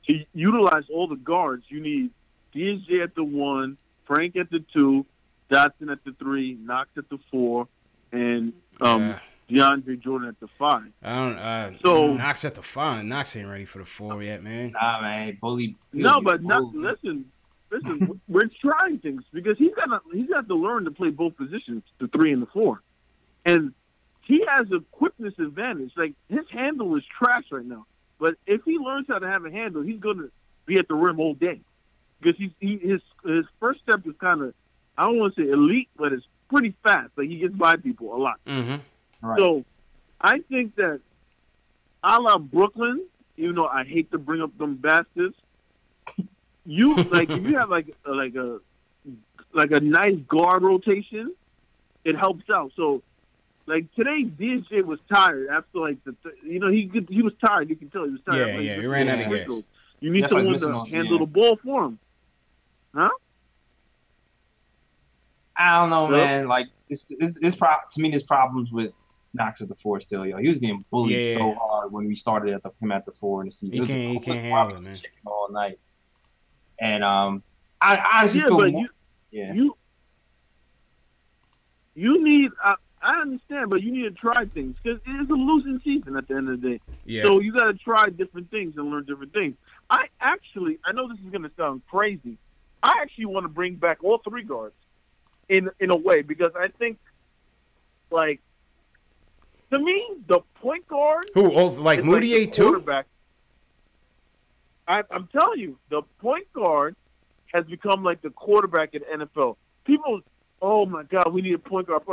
to utilize all the guards, you need DSJ at the 1, Frank at the 2, Dotson at the 3, Knox at the 4, and DeAndre Jordan at the 5. So Knox at the 5. Knox ain't ready for the 4 yet, man. Nah, man, bully. No, but listen. We're trying things because he's got to learn to play both positions, the 3 and the 4, and he has a quickness advantage. Like his handle is trash right now, but if he learns how to have a handle, he's going to be at the rim all day because his first step is kind of, I don't want to say elite, but it's pretty fast. Like he gets by people a lot. Mm-hmm. Right. So I think that a la Brooklyn, even though I hate to bring up them bastards, you like if you have like a nice guard rotation, it helps out. So like today, DSJ was tired after like he was tired. You can tell he was tired. Yeah, he ran out of gas. You need someone to handle the ball for him, huh? I don't know, man. Like to me, there's problems with Knox at the 4 still, yo. He was getting bullied so hard when we started him at the 4 in the season. He can't handle it, man. All night. And I honestly feel you need. I understand, but you need to try things because it is a losing season at the end of the day. Yeah. So you got to try different things and learn different things. I know this is going to sound crazy. I actually want to bring back all 3 guards in a way because I think, like, to me, the point guard like Moutier too. I'm telling you, the point guard has become like the quarterback in the NFL. People, oh my God, we need a point guard.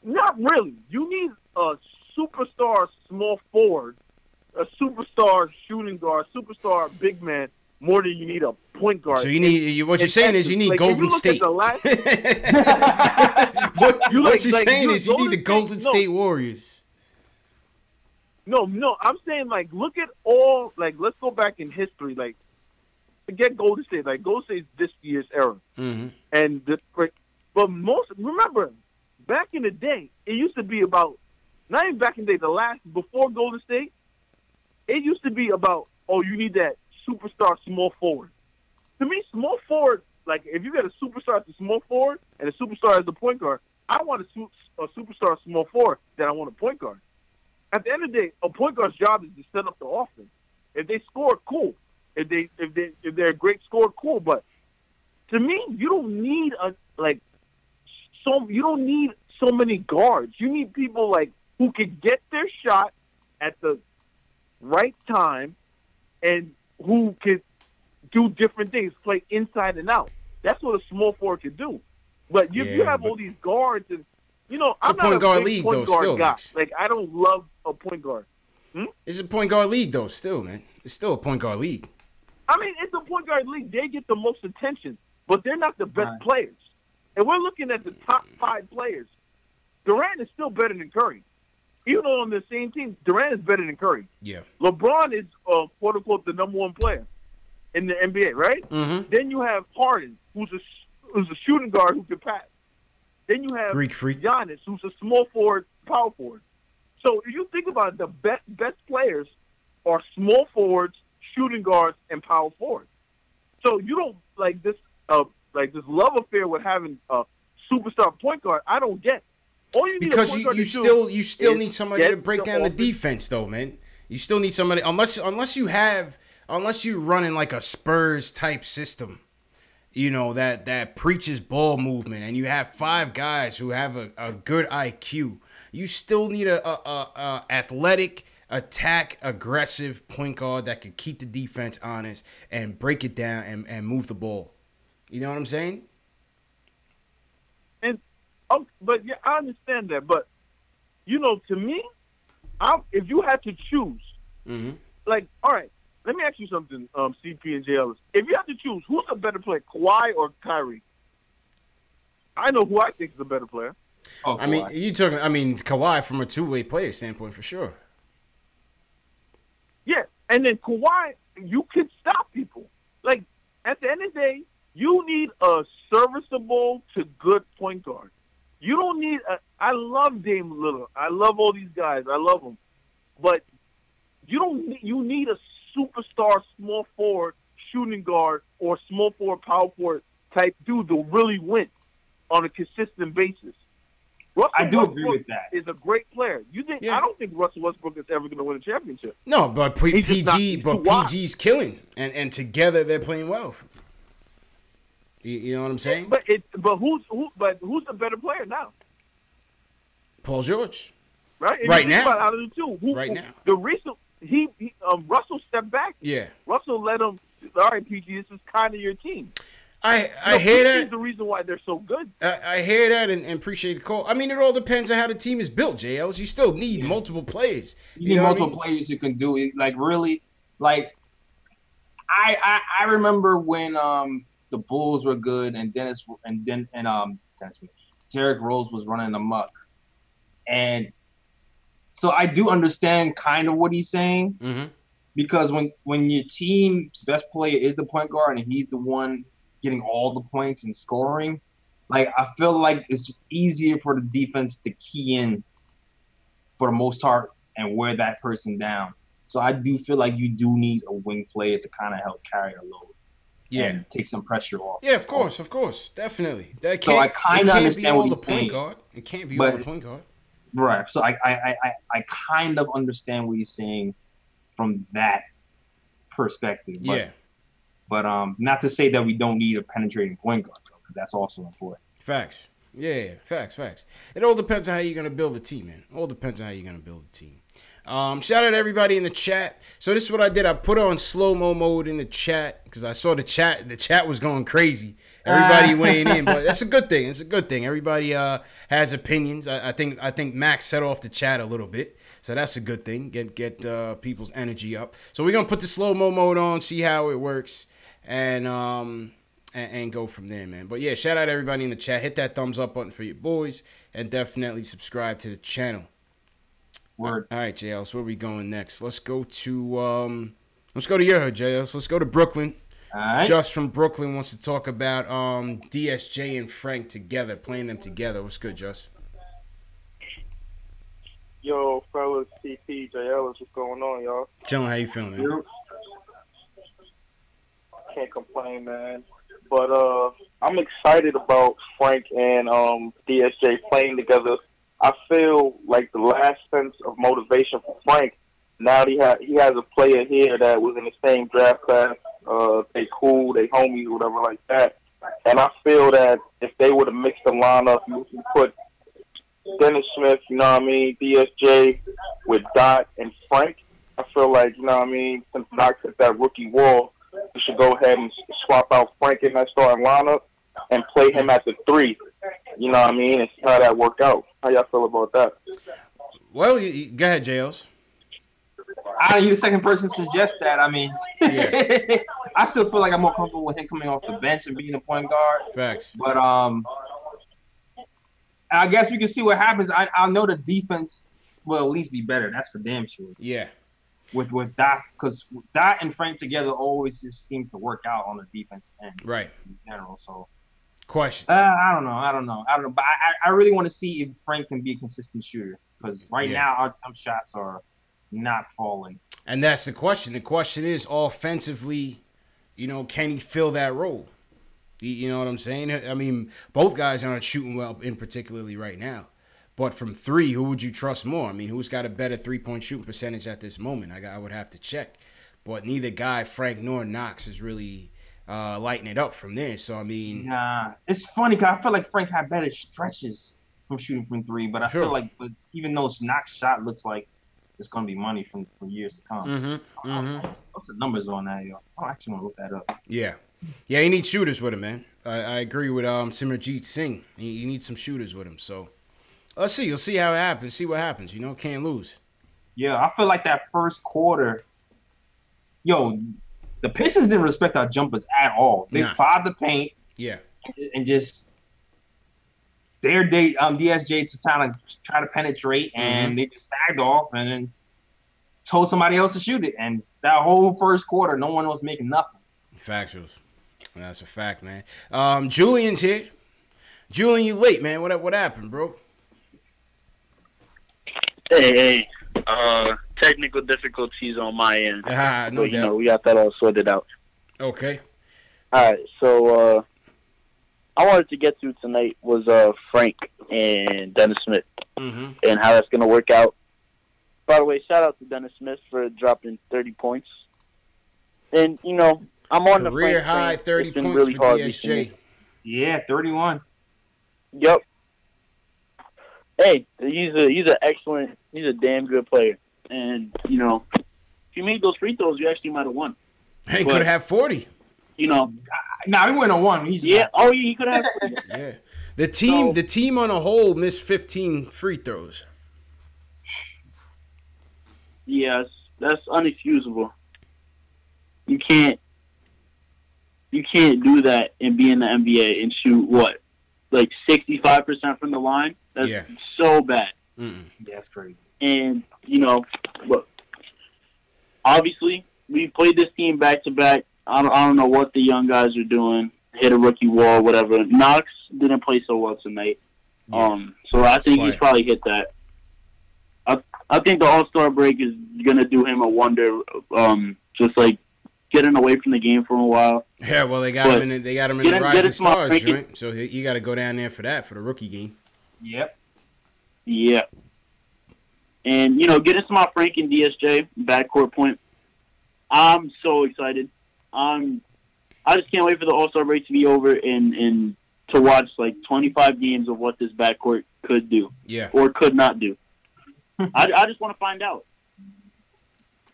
Not really. You need a superstar small forward, a superstar shooting guard, superstar big man, more than you need a point guard. So you need what you're saying is you need Golden State. What you're saying is you need the Golden State Warriors. No, I'm saying like look at all like let's go back in history like forget Golden State like Golden State's this year's era and but remember back in the day it used to be about not even back in the day before Golden State it used to be about you need that superstar small forward. To me, small forward like if you got a superstar as the small forward and a superstar as the point guard, I want a superstar small forward that I want a point guard. At the end of the day, a point guard's job is to set up the offense. If they score, cool. If they're a great scorer, cool. But to me, you don't need so many guards. You need people like who can get their shot at the right time and who can do different things, play inside and out. That's what a small forward can do. But you have all these guards and I'm not a point league, point guard guy. Like, I don't love a point guard. It's a point guard league, though, still, man. It's still a point guard league. I mean, it's a point guard league. They get the most attention, but they're not the best players. And we're looking at the top 5 players. Durant is still better than Curry. Even though on the same team, Durant is better than Curry. Yeah. LeBron is, quote-unquote, the number 1 player in the NBA, right? Mm-hmm. Then you have Harden, who's a shooting guard who can pass. Then you have Greek freak. Giannis, who's a small forward, power forward. So if you think about it, the best players are small forwards, shooting guards, and power forwards. So you don't like this love affair with having a superstar point guard. I don't get. All you need because you still need somebody to break down the offense. Defense, though, man. You still need somebody unless you're running like a Spurs type system. That preaches ball movement, and you have 5 guys who have a good IQ. You still need a athletic, aggressive point guard that can keep the defense honest and break it down and move the ball. You know what I'm saying? But yeah, I understand that. But to me, if you had to choose, like, all right. Let me ask you something, CP and J. Ellis. If you have to choose, who's a better player, Kawhi or Kyrie? I know who I think is a better player. Oh, Kawhi from a two-way player standpoint for sure. Yeah, and then Kawhi, you can stop people. Like, at the end of the day, You need a serviceable to good point guard. You don't need I love Dame Lillard. I love all these guys. I love them. But you need a superstar small forward shooting guard or small forward power forward type dude to really win on a consistent basis. I do agree with that. Is a great player. You think? Yeah. I don't think Russell Westbrook is ever going to win a championship. No, but PG's killing, and together they're playing well. You know what I'm saying? But who's the better player now? Paul George. Right. Right now. Out of the two, now. The reason Russell stepped back. Yeah. Russell let him. All right, PG. This is kind of your team. I hear that. The reason why they're so good. I hear that and appreciate the call. I mean, it all depends on how the team is built, JLs. You still need multiple players. You need multiple players who can do it. Like, really, like, I remember when the Bulls were good and Derrick Rose was running amok. And so I do understand kind of what he's saying. Mm-hmm. Because when your team's best player is the point guard and he's the one getting all the points and scoring, like, I feel like it's easier for the defense to key in for the most part and wear that person down. So I do feel like you do need a wing player to kind of help carry the load. Yeah. And take some pressure off. Yeah, of course. Definitely. So I kind of understand what he's saying. It can't be all the point guard. Right. So I kind of understand what he's saying from that perspective. But, yeah. But not to say that we don't need a penetrating point guard, though, because that's also important. Facts. Yeah, facts. It all depends on how you're going to build a team, man. Shout out to everybody in the chat. So this is what I did. I put on slow-mo mode in the chat because I saw the chat. The chat was going crazy. Everybody weighing in, but that's a good thing. It's a good thing. Everybody has opinions. I think Max set off the chat a little bit, so that's a good thing. Get people's energy up. So we're gonna put the slow-mo mode on, see how it works, and go from there, man. But yeah, shout out to everybody in the chat. Hit that thumbs up button for your boys, and definitely subscribe to the channel. Word. All right, JLs, where are we going next? Let's go to your hood, JLs. Let's go to Brooklyn. All right. Just from Brooklyn wants to talk about DSJ and Frank together, playing them together. What's good, Just? Yo, fellas, CP, JLs, what's going on, y'all? Chillin', how you feeling, man? Can't complain, man. But I'm excited about Frank and DSJ playing together. I feel like the last sense of motivation for Frank, now he has a player here that was in the same draft class. They cool, they homies, whatever like that. And I feel that if they would have mixed the lineup, you put Dennis Smith, you know what I mean, DSJ with Dot and Frank, I feel like, you know what I mean, since Knox hit that rookie wall, we should go ahead and swap out Frank in that starting lineup and play him at the 3. You know what I mean? And see how that worked out. How y'all feel about that? Well, go ahead, JLs. You're the second person to suggest that. I mean, yeah. I still feel like I'm more comfortable with him coming off the bench and being a point guard. Facts. But I guess we can see what happens. I know the defense will at least be better. That's for damn sure. Yeah. With Dot, because Dot and Frank together always just seems to work out on the defense end. Right. In general, so. Question. I don't know. But I really want to see if Frank can be a consistent shooter, because now our jump shots are not falling. And that's the question. The question is, offensively, can he fill that role? You know what I'm saying? I mean, both guys aren't shooting well, in particularly right now. But from 3, who would you trust more? I mean, who's got a better 3-point shooting percentage at this moment? I would have to check. But neither guy, Frank nor Knox, is really lighting it up from there. So, I mean... Nah, it's funny because I feel like Frank had better stretches from shooting from 3. But I feel like even though Knox shot looks like it's going to be money for years to come. What's the numbers on that, yo? I actually want to look that up. Yeah. Yeah, he needs shooters with him, man. I agree with Simranjeet Singh. You need some shooters with him. So, let's see. You'll see how it happens. See what happens. Can't lose. Yeah, I feel like that first quarter, the Pistons didn't respect our jumpers at all. They fouled the paint. Yeah. And just dared DSJ to kind of try to penetrate, and they just sagged off and then told somebody else to shoot it. And that whole first quarter, no one was making nothing. Factuals. That's a fact, man. Julian's here. Julian, you late, man. What happened, bro? Hey. Technical difficulties on my end. No doubt. We got that all sorted out. Okay. All right, so I wanted to get to tonight was Frank and Dennis Smith and how that's going to work out. By the way, shout out to Dennis Smith for dropping 30 points. And, I'm on the career high 30 points really for DSJ. Yeah, 31. Yep. Hey, he's a damn good player. And, if you made those free throws, you actually might have won. He could have 40. He went on one. He could have. Yeah. The team on a whole missed 15 free throws. Yes, that's unexcusable. You can't do that and be in the NBA and shoot like 65% from the line. That's so bad. That's crazy. And look, obviously we played this team back to back. I don't know what the young guys are doing. Hit a rookie wall, whatever. Knox didn't play so well tonight. So I think he's probably hit that. I think the All-Star break is gonna do him a wonder. Just like getting away from the game for a while. Yeah, well they got him in the Rising Stars joint, so you got to go down there for the rookie game. Yep. Yeah. And getting some Frank and DSJ backcourt point. I'm so excited. I just can't wait for the All-Star break to be over and to watch like 25 games of what this backcourt could do, or could not do. I just want to find out.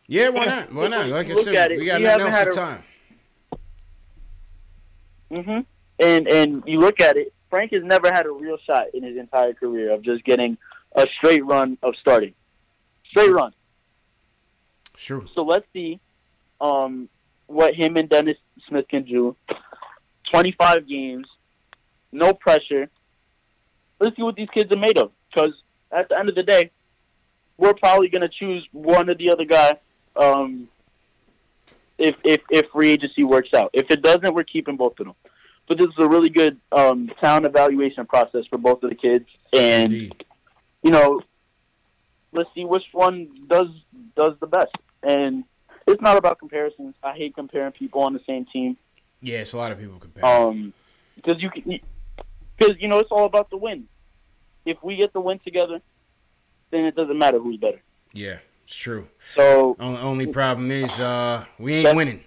Yeah, why not? Why not? Like I said, we got nothing else but time. And you look at it, Frank has never had a real shot in his entire career of just getting a straight run of starting. Straight run. Sure. So let's see what him and Dennis Smith can do. 25 games, no pressure. Let's see what these kids are made of. Because at the end of the day, we're probably going to choose one or the other guy if free agency works out. If it doesn't, we're keeping both of them. But this is a really good talent evaluation process for both of the kids. And, let's see which one does the best. And it's not about comparisons. I hate comparing people on the same team. Yeah, it's a lot of people comparing. Because it's all about the win. If we get the win together, then it doesn't matter who's better. Yeah, it's true. So only problem is we ain't winning.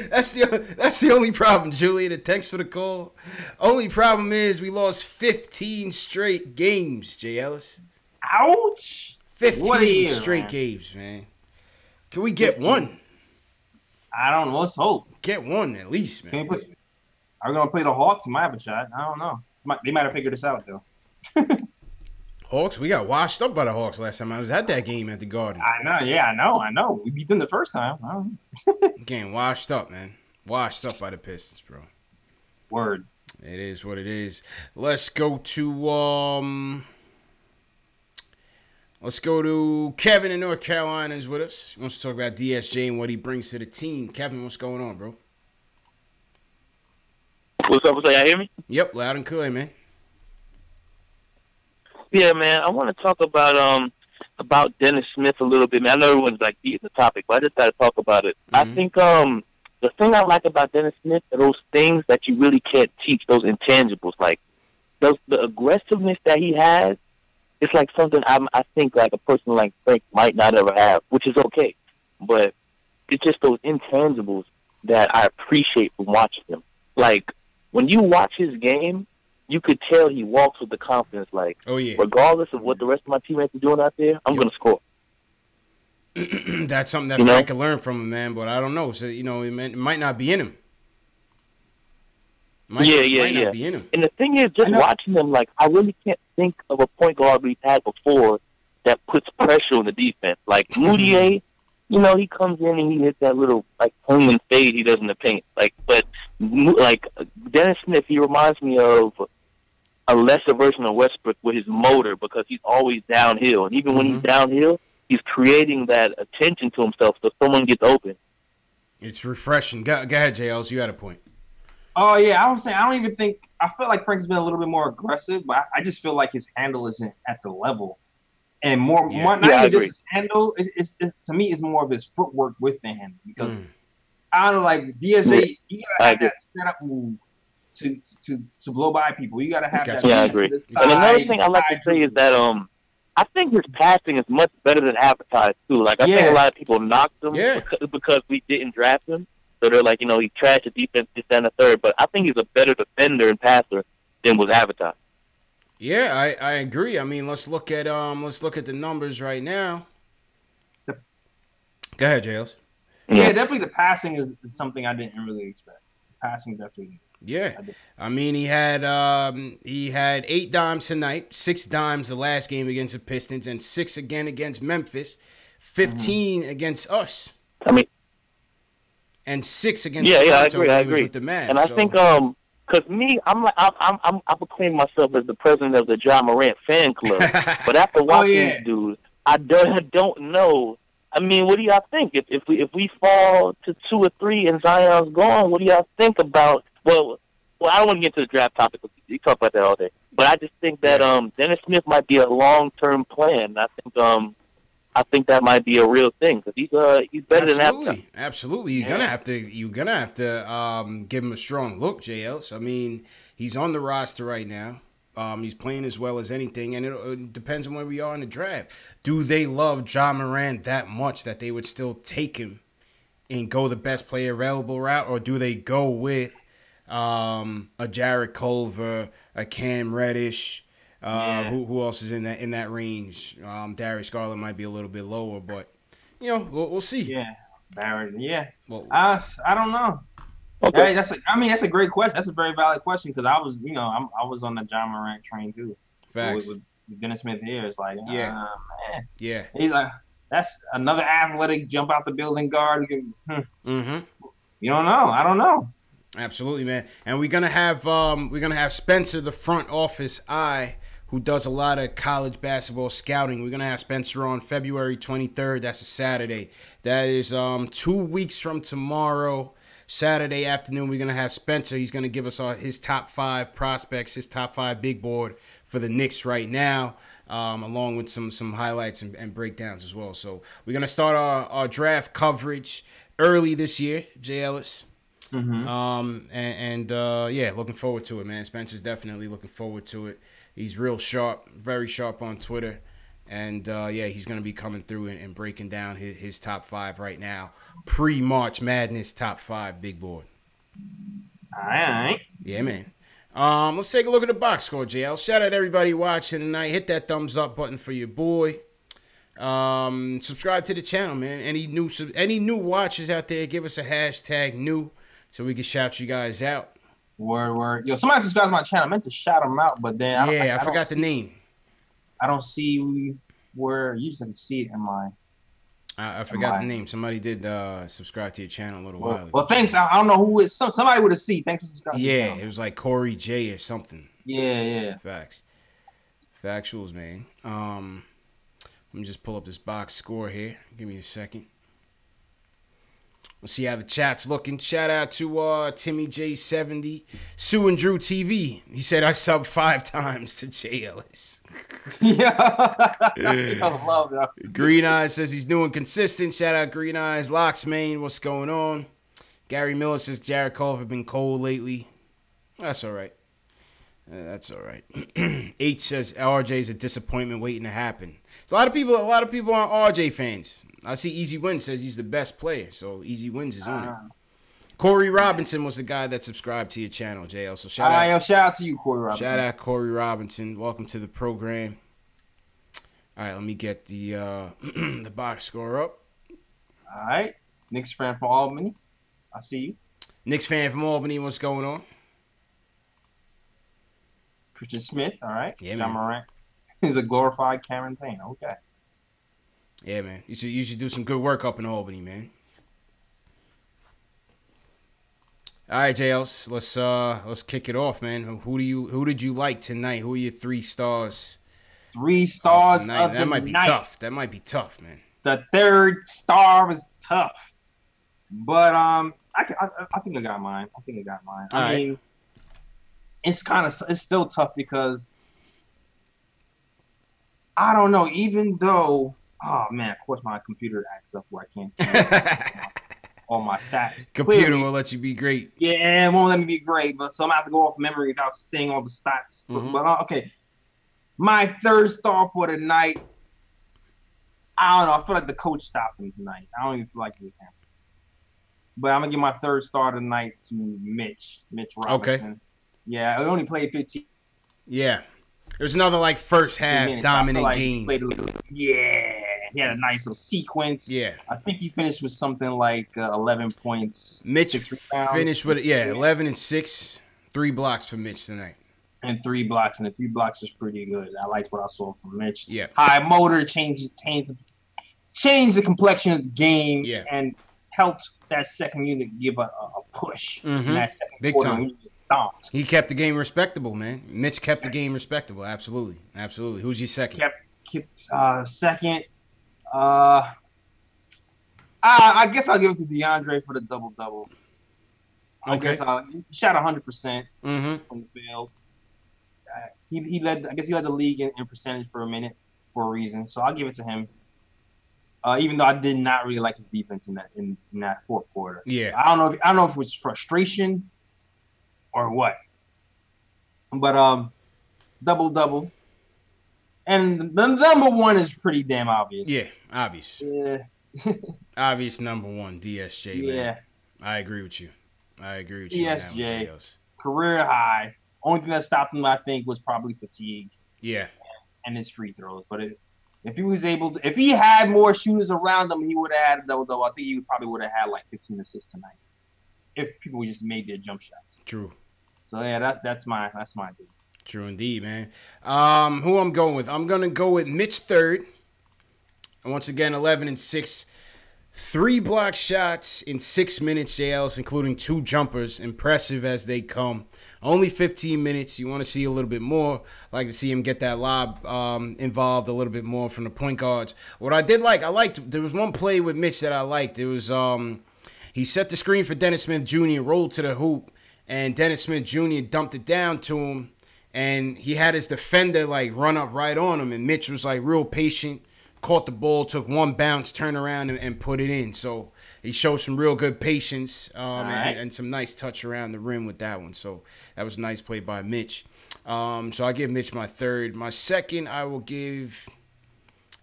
That's the only problem, Julian. And thanks for the call. Only problem is we lost 15 straight games, Jay Ellis. Ouch! 15 straight games, man. Can we get 15? One? I don't know. Let's hope. Get one at least, man. Are we gonna play the Hawks? We might have a shot. I don't know. They might have figured this out though. Hawks, we got washed up by the Hawks last time I was at that game at the Garden. I know, yeah, I know. We beat them the first time. Getting washed up, man. Washed up by the Pistons, bro. Word. It is what it is. Let's go to Kevin in North Carolina is with us. He wants to talk about DSJ and what he brings to the team. Kevin, what's going on, bro? What's up? Y'all hear me? Yep, loud and clear, man. Yeah, man. I want to talk about Dennis Smith a little bit, man. I know everyone's like beating the topic, but I just got to talk about it. I think the thing I like about Dennis Smith are those things that you really can't teach, those intangibles, like the aggressiveness that he has. It's like something I think like a person like Frank might not ever have, which is okay. But it's just those intangibles that I appreciate from watching him. Like, when you watch his game, you could tell he walks with the confidence, like, regardless of what the rest of my teammates are doing out there, I'm going to score. That's something that Frank can learn from him, man, but I don't know. So, it might not be in him. Might not be in him. And the thing is, just watching him, like, I really can't think of a point guard we've had before that puts pressure on the defense. Like, Moutier, he comes in and he hits that little, like, hanging fade he does in the paint. But Dennis Smith, he reminds me of a lesser version of Westbrook with his motor because he's always downhill. And even when he's downhill, he's creating that attention to himself so someone gets open. It's refreshing. Go ahead, JLs. You had a point. Oh yeah, I was saying I don't even think I feel like Frank's been a little bit more aggressive, but I just feel like his handle isn't at the level, and more not even just his handle. It's to me, it's more of his footwork with the handle because I don't know, like DSJ, you gotta have that setup move to blow by people. You gotta have that. Yeah, I agree. And another thing I like to say is that I think his passing is much better than advertised too. Like I think a lot of people knocked him because we didn't draft him. So they're like, he trashed the defense, this, that, and the third. But I think he's a better defender and passer than was advertised. Yeah, I agree. I mean, let's look at the numbers right now. Go ahead, JLs. Yeah, definitely the passing is something I didn't really expect. Passing definitely. Yeah, I mean he had 8 dimes tonight, 6 dimes the last game against the Pistons, and 6 again against Memphis, 15 against us. I mean. And 6 against I agree. With the Mavs, and I think because me, I proclaim myself as the president of the John Morant fan club. But after watching this dude, I don't know. I mean, what do y'all think? If we fall to 2 or 3 and Zion's gone, what do y'all think about? Well, I don't want to get into the draft topic. We talk about that all day. But I just think that Dennis Smith might be a long-term plan. I think that might be a real thing because he's better than that. Absolutely, you're gonna have to give him a strong look, JL. I mean, he's on the roster right now. He's playing as well as anything, and it depends on where we are in the draft. Do they love John Morant that much that they would still take him and go the best player available route, or do they go with a Jarrett Culver, a Cam Reddish? Who else is in that range? Darius Garland might be a little bit lower, but we'll see. Yeah, Barrett. Yeah. Well, I don't know. Okay. That's a great question. That's a very valid question because I was I was on the John Morant train too. Facts. With Dennis Smith here, it's like man. Yeah. He's like that's another athletic jump out the building guard. You don't know. I don't know. Absolutely, man. And we're gonna have Spencer, the front office eye, who does a lot of college basketball scouting. We're going to have Spencer on February 23rd. That's a Saturday. That is 2 weeks from tomorrow. Saturday afternoon, we're going to have Spencer. He's going to give us his top 5 prospects, his top 5 big board for the Knicks right now, along with some highlights and breakdowns as well. So we're going to start our draft coverage early this year, Jay Ellis. Looking forward to it, man. Spencer's definitely looking forward to it. He's real sharp, very sharp on Twitter. And, he's going to be coming through and breaking down his top 5 right now. Pre-March Madness top 5 big board. All right. Yeah, man. Let's take a look at the box score, JL. Shout out to everybody watching tonight. Hit that thumbs up button for your boy. Subscribe to the channel, man. Any new watchers out there, give us a hashtag new so we can shout you guys out. Word. Yo, somebody subscribed to my channel. I meant to shout them out, but then I forgot the name. I don't see where you can see it in my. I forgot the name. Somebody did subscribe to your channal a little while ago. Well, thanks. I don't know who it is. Somebody with a C. Thanks for subscribing. Yeah, it was like Corey J or something. Yeah. Factuals, man. Let me just pull up this box score here. Give me a second. Let's see how the chat's looking. Shout out to Timmy J70, Sue and Drew TV. He said I subbed 5 times to Jay Ellis. I love that. Green Eyes says he's new and consistent. Shout out Green Eyes. Locks Maine, what's going on? Gary Miller says Jared Culver been cold lately. That's all right. That's all right. H says RJ's a disappointment waiting to happen. So a lot of people aren't RJ fans. I see Easy Wins says he's the best player, so Easy Wins is on it. Corey Robinson was the guy that subscribed to your channel, JL. So shout out to you, Corey Robinson. Shout out Corey Robinson. Welcome to the program. All right, let me get the the box score up. All right, Knicks fan from Albany. I see you. Knicks fan from Albany. What's going on? Christian Smith. All right. Yeah, John man. Morant. He's a glorified Cameron Payne. Okay. Yeah, man. You should do some good work up in Albany, man. All right, JLs. Let's kick it off, man. Who did you like tonight? Who are your 3 stars? 3 stars of that the might be night. tough. That might be tough, man. The 3rd star was tough. But I think I got mine. I mean, it's still tough because I don't know. Even though, oh man, of course my computer acts up where I can't see all my stats. Computer Clearly, will let you be great. Yeah, it won't let me be great, but so I'm gonna have to go off memory without saying all the stats. But okay, my third star for the night. I don't know. I feel like the coach stopped him tonight. I don't even feel like it was him. But I'm gonna give my third star tonight to Mitch Robinson. Okay. Yeah, I only played 15. Yeah, it was another like first half dominant game. He had a nice little sequence. Yeah, I think he finished with something like 11 points. Mitch finished with 11 and 6, 3 blocks for Mitch tonight. And 3 blocks, and the 3 blocks is pretty good. I liked what I saw from Mitch. Yeah, high motor changed the complexion of the game. Yeah, and helped that second unit give a push in that second big quarter. time. He kept the game respectable, man. Mitch kept the game respectable. Absolutely. Who's your second? Kept second. I guess I'll give it to DeAndre for the double-double. I guess he shot 100% from the field. He led the league in percentage for a minute for a reason. So I'll give it to him. Even though I did not really like his defense in that fourth quarter. Yeah. I don't know if it was frustration or what. But double-double. And the number one is pretty damn obvious. Yeah, obvious. Yeah. Obvious number one, DSJ, man. Yeah. I agree with you. DSJ, career high. Only thing that stopped him, I think, was probably fatigue. Yeah. And his free throws. But if he had more shooters around him, he would have had a double-double. I think he probably would have had like 15 assists tonight. If people just made their jump shots. True. So yeah, that's my dude. True indeed, man. Who I'm going with? I'm gonna go with Mitch third. And once again, 11 and 6. 3 block shots in 6 minutes, JLs, including 2 jumpers. Impressive as they come. Only 15 minutes. You want to see a little bit more. Like to see him get that lob involved a little bit more from the point guards. What I liked, there was one play with Mitch that I liked. It was, he set the screen for Dennis Smith Jr., rolled to the hoop, and Dennis Smith Jr. dumped it down to him. And he had his defender, like, run up right on him. And Mitch was, like, real patient. Caught the ball, took one bounce, turned around, and put it in. So he showed some real good patience and some nice touch around the rim with that one. So that was a nice play by Mitch. So I give Mitch my third. My second, I give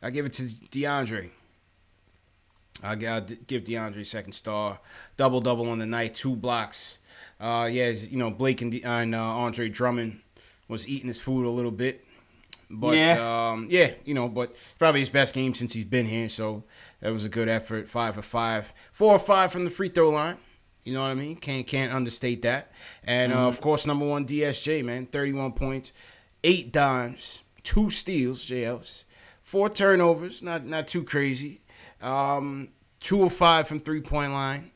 it to DeAndre. I'll give DeAndre second star. Double-double on the night, 2 blocks. Blake and Andre Drummond was eating his food a little bit. But, but probably his best game since he's been here. So that was a good effort. 5 for 5. 4 or 5 from the free throw line. You know what I mean? Can't understate that. And, of course, number one, DSJ, man. 31 points, 8 dimes, 2 steals, JLs, 4 turnovers. Not too crazy. 2 of 5 from three-point line.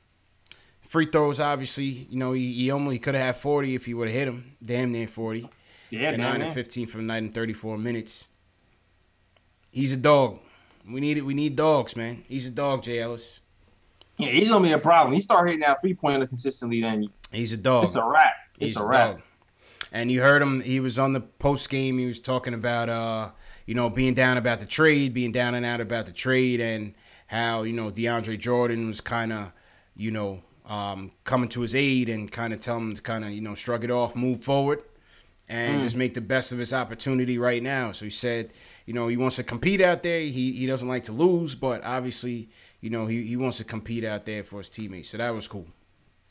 Free throws, obviously, he could have had 40 if he would have hit him. Damn near 40. Yeah, 9 and 15 for the night in 34 minutes. He's a dog. We need dogs, man. He's a dog, Jay Ellis. Yeah, he's gonna be a problem. He start hitting that 3-pointer consistently, then he's a dog. It's a wrap. It's a wrap. Dog. And you heard him. He was on the post game. He was talking about being down about the trade, being down and out about the trade, and how DeAndre Jordan was kind of coming to his aid and kind of telling him to kind of shrug it off, move forward. And just make the best of his opportunity right now. So he said, he wants to compete out there. He doesn't like to lose, but obviously, he wants to compete out there for his teammates. So that was cool.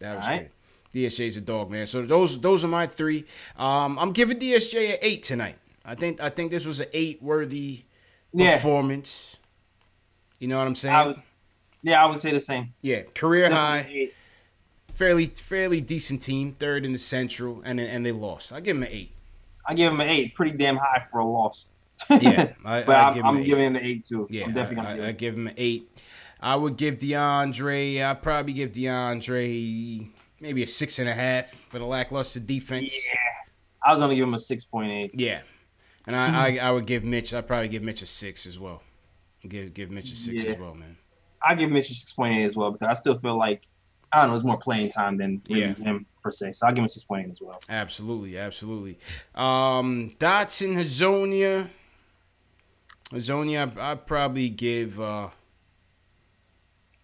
Cool. DSJ's a dog, man. So those are my 3. I'm giving DSJ an 8 tonight. I think this was an 8-worthy performance. You know what I'm saying? I would say the same. Yeah, career high. Fairly decent team, 3rd in the Central, and they lost. I give him an 8. I give him an 8, pretty damn high for a loss. Yeah, I'm giving him an 8 too. Yeah, I'm definitely I give him an 8. I would give DeAndre. I'd probably give DeAndre maybe a 6.5 for the lackluster defense. Yeah, I was gonna give him a 6.8. Yeah, and I would give Mitch. I'd probably give Mitch a 6 as well. Give Mitch a 6 as well, man. I give Mitch a 6.8 as well because I still feel like I don't know, it's more playing time than really him per se. So I'll give him 6.8 as well. Absolutely. Dotson, Hazonia. I'd probably give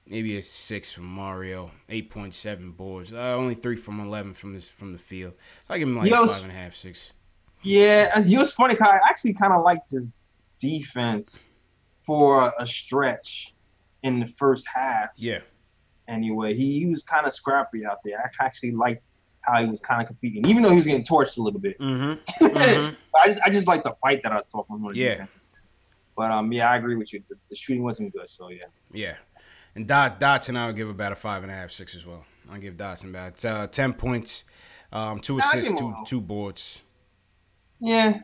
maybe a 6 from Mario. 8.7 boards. Only 3 from 11 from the field. I give him like 5.5, 6. Yeah, it was funny. I actually kind of liked his defense for a stretch in the first half. Yeah. Anyway, he was kind of scrappy out there. I actually liked how he was kind of competing, even though he was getting torched a little bit. I just like the fight that I saw from him. Yeah. But I agree with you. The shooting wasn't good, so yeah. Yeah. And Dotson, I would give about a 5.5, 6 as well. I'll give Dotson about 10 points, 2 assists, 2 boards. Yeah.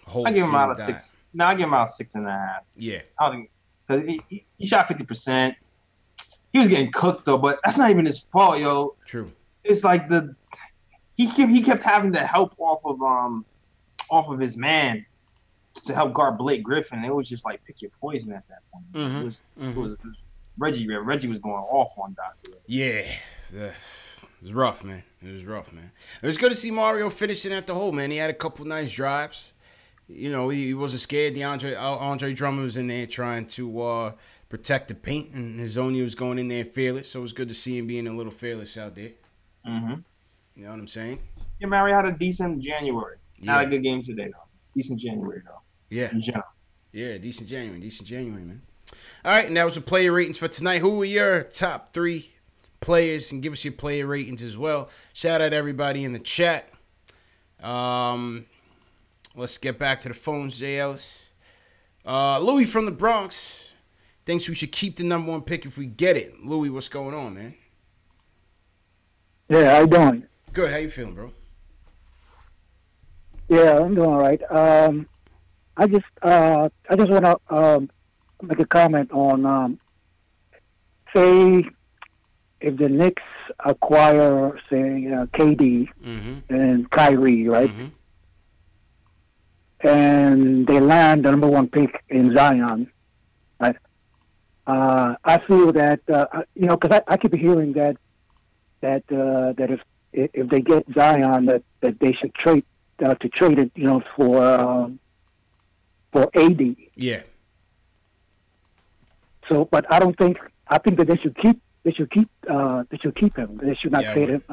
I give him out a 6. No, I give him out 6.5. Yeah. I don't think because he shot 50%. He was getting cooked though, but that's not even his fault, yo. True. It's like he kept having to help off of his man to help guard Blake Griffin. It was just like pick your poison at that point. It was Reggie. Reggie was going off on Dot today. Yeah. It was rough, man. It was good to see Mario finishing at the hole, man. He had a couple nice drives. You know, he wasn't scared. Andre Drummond was in there trying to protect the paint, and Hazonia was going in there fearless. So it was good to see him being a little fearless out there. Mm-hmm. You know what I'm saying? Yeah, Mario had a decent January. Not a good game today, though. Decent January, though. Yeah. In general. Yeah, decent January, man. All right, and that was the player ratings for tonight. Who were your top 3 players? And give us your player ratings as well. Shout out to everybody in the chat. Let's get back to the phones, J. Ellis. Louis from the Bronx thinks we should keep the number 1 pick if we get it. Louis, what's going on, man? Yeah, how you doing? Good. How you feeling, bro? Yeah, I'm doing all right. I just want to make a comment on say if the Knicks acquire say KD and Kyrie, right? And they land the number 1 pick in Zion, right? I feel that because I keep hearing that if they get Zion, that they should trade it, for AD. Yeah. So, but I think that they should keep him. They should not trade him.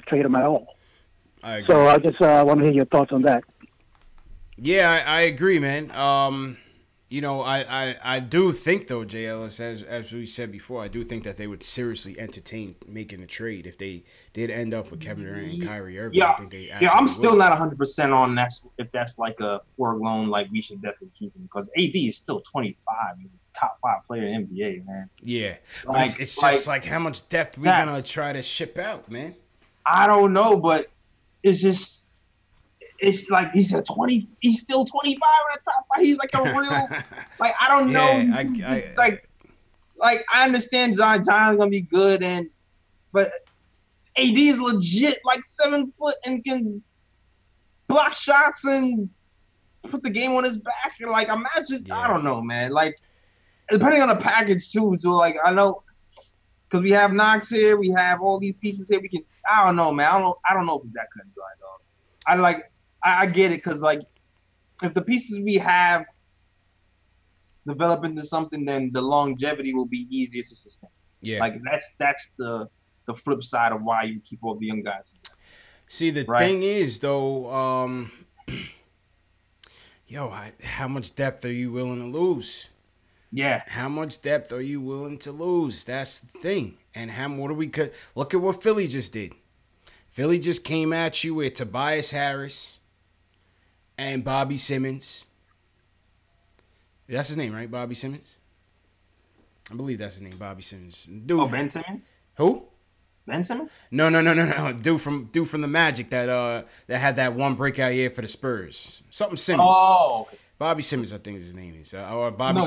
Trade him at all. I agree. So I just want to hear your thoughts on that. Yeah, I agree, man. I do think, though, J. Ellis, as we said before, I do think that they would seriously entertain making a trade if they did end up with Kevin Durant and Kyrie Irving. Yeah, I think they I'm still not 100% on that. If that's like a foregone, like we should definitely keep him because AD is still 25, he's a top 5 player in the NBA, man. Yeah, but it's just like how much depth we gonna try to ship out, man. I don't know, but it's just. It's like he's still 25 in the top 5. He's like a real, like I don't know. I understand Zion's gonna be good, but AD is legit like 7 foot and can block shots and put the game on his back. And like imagine, I don't know, man. Like depending on the package too. So like I know because we have Knox here, we have all these pieces here. We can. I don't know, man. I don't know if it's that cut and dry, dog. I get it because, like, if the pieces we have develop into something, then the longevity will be easier to sustain. Yeah. Like, that's the flip side of why you keep all the young guys. See, the thing is, though, how much depth are you willing to lose? Yeah. How much depth are you willing to lose? That's the thing. And look at what Philly just did. Philly just came at you with Tobias Harris and Bobby Simmons. That's his name, right? Bobby Simmons? I believe that's his name, Bobby Simmons. Dude, Ben Simmons? Who? Ben Simmons? No. Dude from the Magic that had that one breakout year for the Spurs. Something Simmons. Oh, okay. Bobby Simmons, I think is his name. Jonathan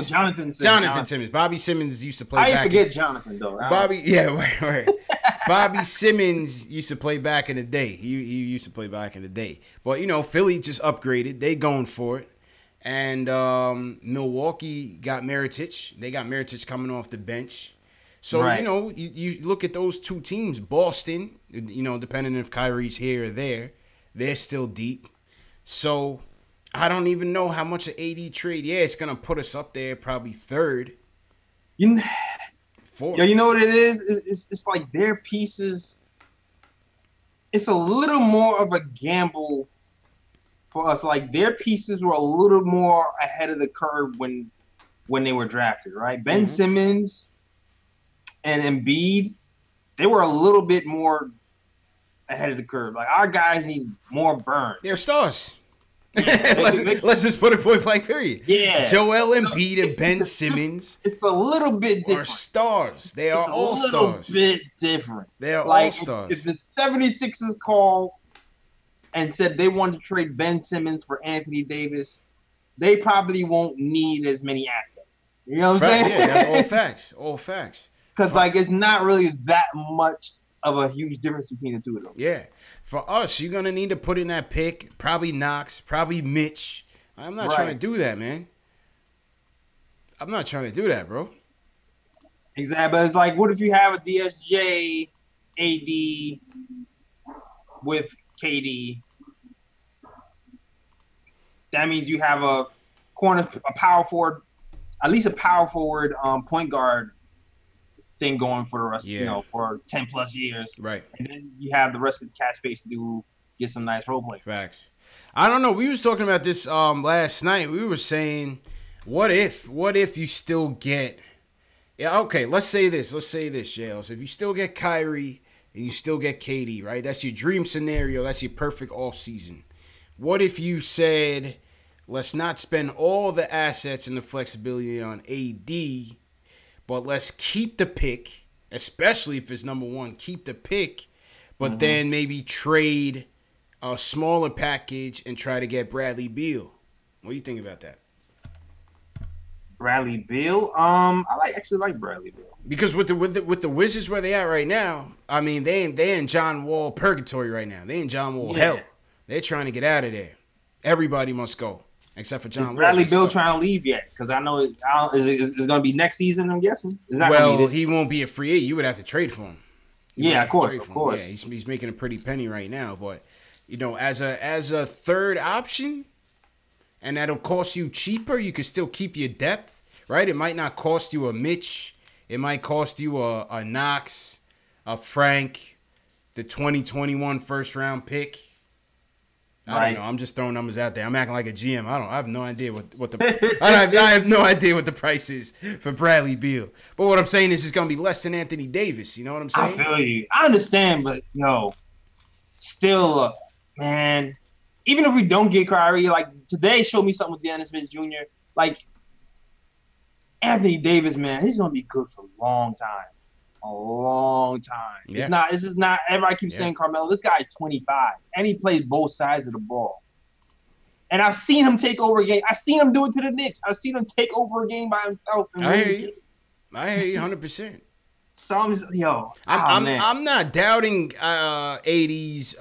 Simmons. Jonathan Simmons. Bobby Simmons used to play back. I forget Jonathan, though. Right. Bobby Simmons used to play back in the day. He used to play back in the day. But, Philly just upgraded. They going for it. And Milwaukee got Mirotic. They got Mirotic coming off the bench. So, you know, you look at those two teams, Boston, you know, depending if Kyrie's here or there, they're still deep. So, I don't even know how much an AD trade. Yeah, it's going to put us up there probably third. Fourth. Yeah, you know what it is? It's like their pieces. It's a little more of a gamble for us. Like, their pieces were a little more ahead of the curve when they were drafted, right? Ben Simmons and Embiid, they were a little bit more ahead of the curve. Like, our guys need more burn. They're stars. let's just put it point blank period. Yeah. Joel Embiid and Ben Simmons. It's a little bit different. Are stars. They are all stars. It's a little bit different. They are like, all stars. If the 76ers called and said they wanted to trade Ben Simmons for Anthony Davis, they probably won't need as many assets. You know what I'm saying? Yeah, that's all facts. All facts. Because, like, it's not really that much of a huge difference between the two of them. Yeah. For us, you're going to need to put in that pick. Probably Knox. Probably Mitch. I'm not trying to do that, man. I'm not trying to do that, bro. Exactly. But it's like, what if you have a DSJ, AD with KD? That means you have a power forward, at least a power forward point guard thing going for the rest, you know, for 10 plus years. Right. And then you have the rest of the cap space to get some nice role play. Facts. I don't know. We was talking about this last night. We were saying, what if you still get, okay, let's say this, Jales. If you still get Kyrie and you still get KD, right? That's your dream scenario. That's your perfect off season. What if you said, let's not spend all the assets and the flexibility on AD, but let's keep the pick, especially if it's number one, keep the pick, but then maybe trade a smaller package and try to get Bradley Beal. What do you think about that? Bradley Beal? I actually like Bradley Beal. Because with the Wizards where they at right now, I mean, they in John Wall purgatory right now. They in John Wall hell. They're trying to get out of there. Everybody must go. Except for John Wall. Bradley Beal trying to leave yet? Because I know it's going to be next season, I'm guessing. Well, he won't be a free agent. You would have to trade for him. Of course. Yeah, he's making a pretty penny right now. But, you know, as a third option, and that'll cost you cheaper, you can still keep your depth, right? It might not cost you a Mitch. It might cost you a Knox, a Frank, the 2021 first-round pick. I don't know. I'm just throwing numbers out there. I'm acting like a GM. I have no idea what the I have no idea what the price is for Bradley Beal. But what I'm saying is it's gonna be less than Anthony Davis. You know what I'm saying? I feel you. I understand, but still, man. Even if we don't get Kyrie, like today showed me something with Dennis Smith Jr. Like Anthony Davis, man, he's gonna be good for a long time. A long time. Yeah. This is not everybody keeps saying Carmelo. This guy's 25 and he plays both sides of the ball. And I've seen him take over a game. I've seen him do it to the Knicks. I've seen him take over a game by himself. I hear you 100%. So I'm not doubting AD's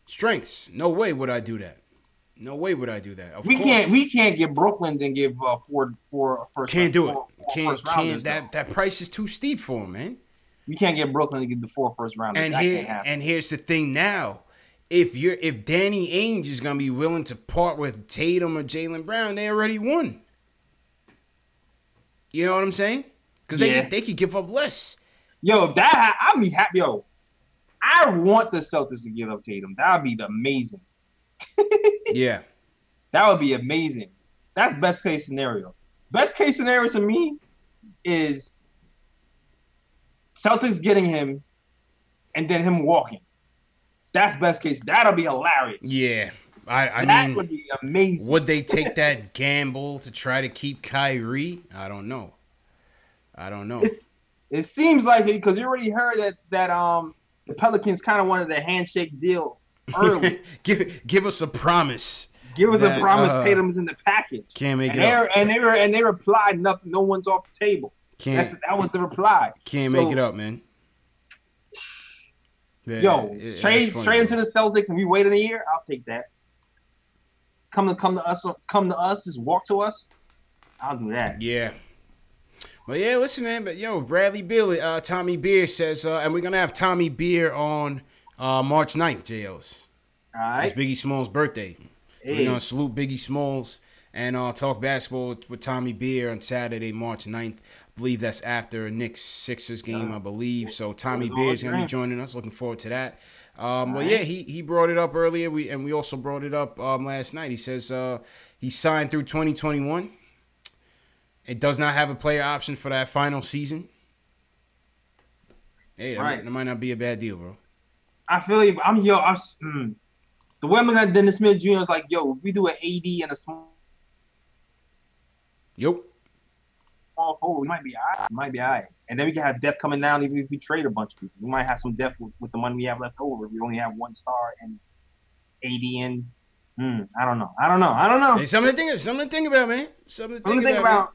strengths. No way would I do that. No way would I do that. Of course. We can't get Brooklyn and give four first. Can't do it. Can't. That price is too steep for him, man. We can't get Brooklyn to give the 4 first rounders. And here's the thing now. If Danny Ainge is gonna be willing to part with Tatum or Jaylen Brown, they already won. You know what I'm saying? Because they could give up less. I'd be happy. I want the Celtics to give up Tatum. That would be amazing. Yeah. That would be amazing. That's best case scenario. Best case scenario to me is Celtics getting him and then him walking. That's best case. That'll be hilarious. Yeah. I that mean, would be amazing. Would they take that gamble to try to keep Kyrie? I don't know. It seems like it because you already heard that the Pelicans kind of wanted the handshake deal early. give us a promise. Give us a promise. Tatum's in the package. Can't make it up. And they replied, nothing. No one's off the table. That was the reply. Can't make it up, man. Trade him to the Celtics, and we wait in a year. I'll take that. Come to us. Just walk to us. I'll do that. Yeah. Well, yeah, listen, man. But yo, Bradley Beal, Tommy Beer says, and we're gonna have Tommy Beer on March 9th, JLs. All right. It's Biggie Smalls' birthday. So we're gonna salute Biggie Smalls and talk basketball with Tommy Beer on Saturday, March 9th. I believe that's after a Knicks-Sixers game, I believe. So Tommy Beer is gonna be joining us. Looking forward to that. But yeah, he brought it up earlier. We also brought it up last night. He says he signed through 2021. It does not have a player option for that final season. Hey, that might not be a bad deal, bro. I feel you. The way I'm looking at Dennis Smith Jr. is like, yo, if we do an AD and a small forward, we might be all right. And then we can have depth coming down even if we trade a bunch of people. We might have some depth with the money we have left over. We only have one star and AD and I don't know. Hey, something to think about, man. Something to think about. Man.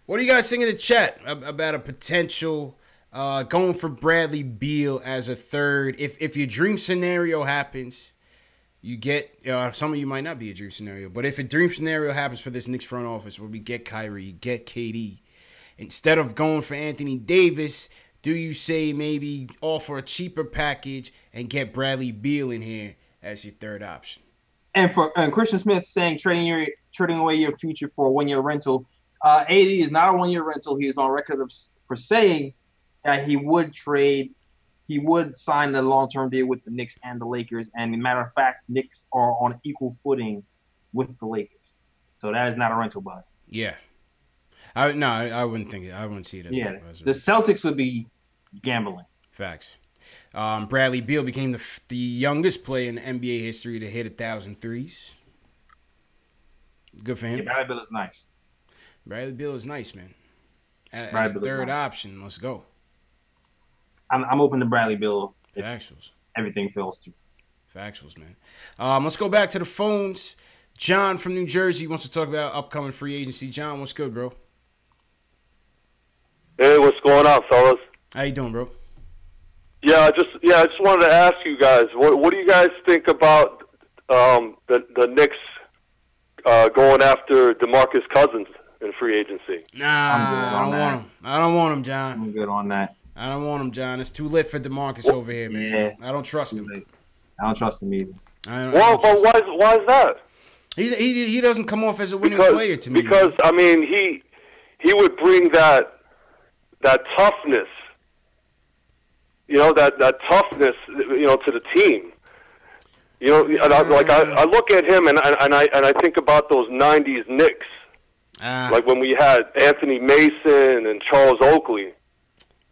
What do you guys think in the chat about a potential going for Bradley Beal as a third? If your dream scenario happens, you get some of you might not be a dream scenario, but if a dream scenario happens for this Knicks front office where we get Kyrie, get KD, instead of going for Anthony Davis, do you say maybe offer a cheaper package and get Bradley Beal in here as your third option? And Christian Smith saying trading away your future for a 1-year rental. AD is not a 1-year rental. He is on record for saying that he would sign the long-term deal with the Knicks and the Lakers. And as a matter of fact, Knicks are on equal footing with the Lakers. So that is not a rental buy. Yeah. I wouldn't think it. I wouldn't see it as the Celtics would be gambling. Facts. Bradley Beal became the youngest player in NBA history to hit 1,000 threes. Good for him. Yeah, Bradley Beal is nice. Bradley Beal is nice, man. As third option, let's go. I'm open to Bradley Beal. Factuals. Everything feels through. Factuals, man. Let's go back to the phones. John from New Jersey wants to talk about upcoming free agency. John, what's good, bro? Hey, what's going on, fellas? How you doing, bro? I just wanted to ask you guys, what do you guys think about the Knicks going after DeMarcus Cousins in free agency? Nah, I don't want him. I don't want him, John. I'm good on that. I don't want him, John. It's too lit for DeMarcus over here, man. Yeah. I don't trust him. I don't trust him either. Well, but why is that? He doesn't come off as a winning player to me. Because man. I mean, he would bring that toughness, that toughness, to the team. I look at him and I think about those '90s Knicks, like when we had Anthony Mason and Charles Oakley.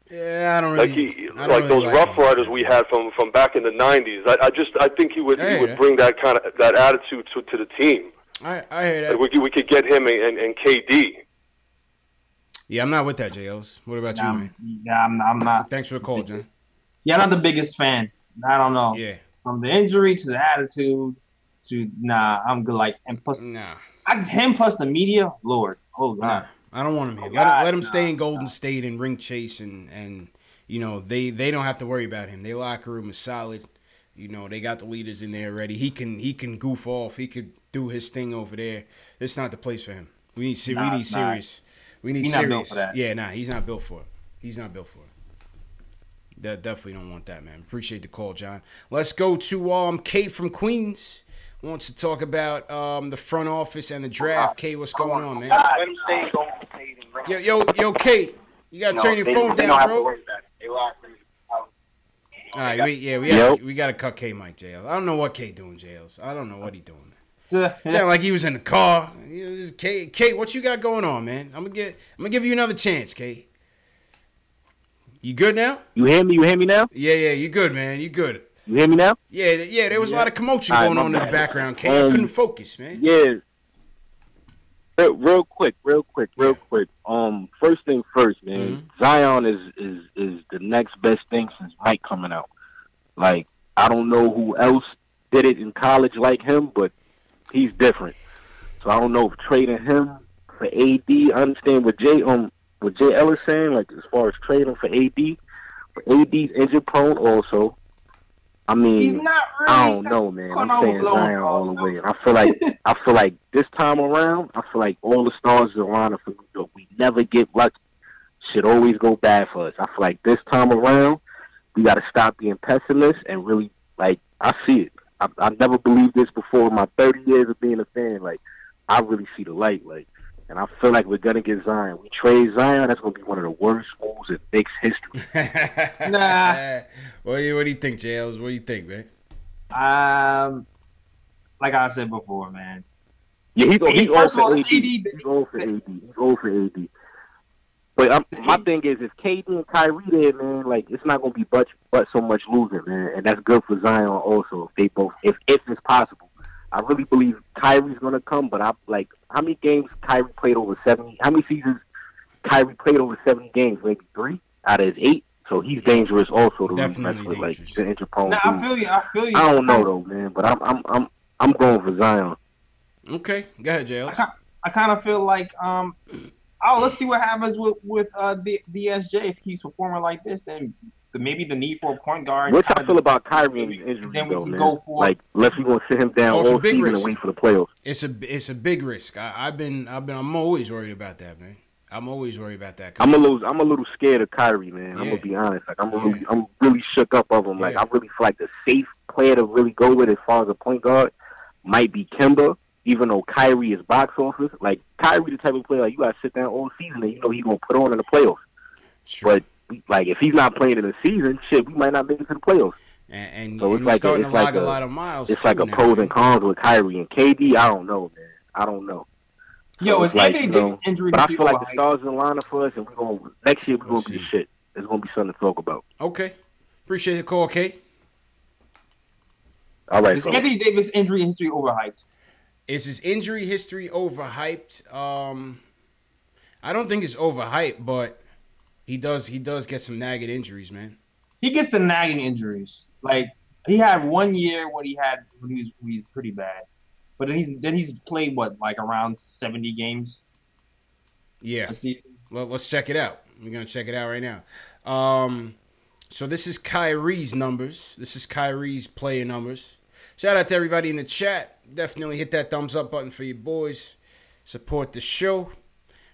Yeah, I don't really. Like those Rough Riders we had from back in the '90s. I think he would bring that kind of attitude to the team. I hear that. Like we could get him and KD. Yeah, I'm not with that, JLs. What about you, man? Yeah, I'm not. Thanks for the call, John. Yeah, I'm not the biggest fan. I don't know. Yeah. From the injury to the attitude to I'm good. Like, and plus, him plus the media, Lord, oh God. Nah, I don't want him here. Let him stay in Golden State and ring chase, and they don't have to worry about him. Their locker room is solid. They got the leaders in there already. He can goof off. He could do his thing over there. It's not the place for him. We need serious. We need he's serious. Not built for that. Yeah, he's not built for it. He's not built for it. Definitely don't want that, man. Appreciate the call, John. Let's go to Kate from Queens. Wants to talk about the front office and the draft. Kate, what's going on, man? Yo, Kate, you gotta turn your phone down, bro. All right, we gotta cut K Mike JL. I don't know what K doing, JLs. I don't know what he doing, man. Sound like he was in the car. Kate, what you got going on, man? I'm gonna give you another chance, Kate. You good now? You hear me? You hear me now? Yeah, you good, man. You good. You hear me now? Yeah. There was a lot of commotion going on in the background, Kate. I couldn't focus, man. Yeah. Real quick. First thing first, man. Mm-hmm. Zion is the next best thing since Mike coming out. Like, I don't know who else did it in college like him, but he's different. So I don't know if trading him for AD. I understand what Jay Ellis saying, like as far as trading for AD. But AD's injury prone also. I mean, he's not really, I don't know, man. I'm saying Zion all the way. And I feel like this time around, I feel like all the stars are lining for New York. We never get lucky. shit always go bad for us. I feel like this time around, we got to stop being pessimists and really, like, I see it. I never believed this before in my 30 years of being a fan. Like, I really see the light. Like, and I feel like we're going to get Zion. We trade Zion, that's going to be one of the worst moves in Knicks history. Nah. What do you think, JLs? What do you think, man? Like I said before, man. Yeah, he's first of all, for AD. it's AD. He's all for AD. He's all for AD. But my thing is, if KD and Kyrie there, man, like, it's not going to be but so much losing, man. And that's good for Zion also, if they both, if it's possible. I really believe Kyrie's going to come, but like, how many games Kyrie played over 70? How many seasons Kyrie played over 70 games? Maybe 3 out of his 8. So he's dangerous also to Definitely with, like, dangerous. the injury prone. Nah, I feel you. I don't know though, man, but I'm going for Zion. Okay, go ahead, JLs. I kind of feel like let's see what happens with the DSJ. If he's performing like this, then maybe the need for a point guard. What y'all feel about Kyrie and his injury, then we though, can man? go for like, unless we gonna sit him down all season and wait for the playoffs. It's a big risk. I'm always worried about that, man. I'm always worried about that. I'm a little scared of Kyrie, man. I'm gonna be honest. Like, I'm really shook up of him. Like, I really feel like the safe player to really go with as far as a point guard might be Kemba. Even though Kyrie is box office, like, Kyrie the type of player, like, you gotta sit down all season and you know he's gonna put on in the playoffs. Sure. But like, if he's not playing in the season, shit, we might not make it to the playoffs. And so it's like starting to log a lot of miles. It's like a pros and cons with Kyrie and KD. I don't know, man. I don't know. Yo, it's Anthony Davis injury. But I feel like the stars in the lineup for us, and next year we're gonna be shit. There's gonna be something to talk about. Okay, appreciate the call, Kate. All right. Is Anthony Davis injury history overhyped? Is his injury history overhyped? I don't think it's overhyped, but he does get some nagging injuries, man. He gets the nagging injuries. Like, he had 1 year when he was pretty bad, but then he's played like around 70 games. Yeah. Well, let's check it out. We're gonna check it out right now. So this is Kyrie's numbers. This is Kyrie's player numbers. Shout out to everybody in the chat. Definitely hit that thumbs up button for you boys. Support the show.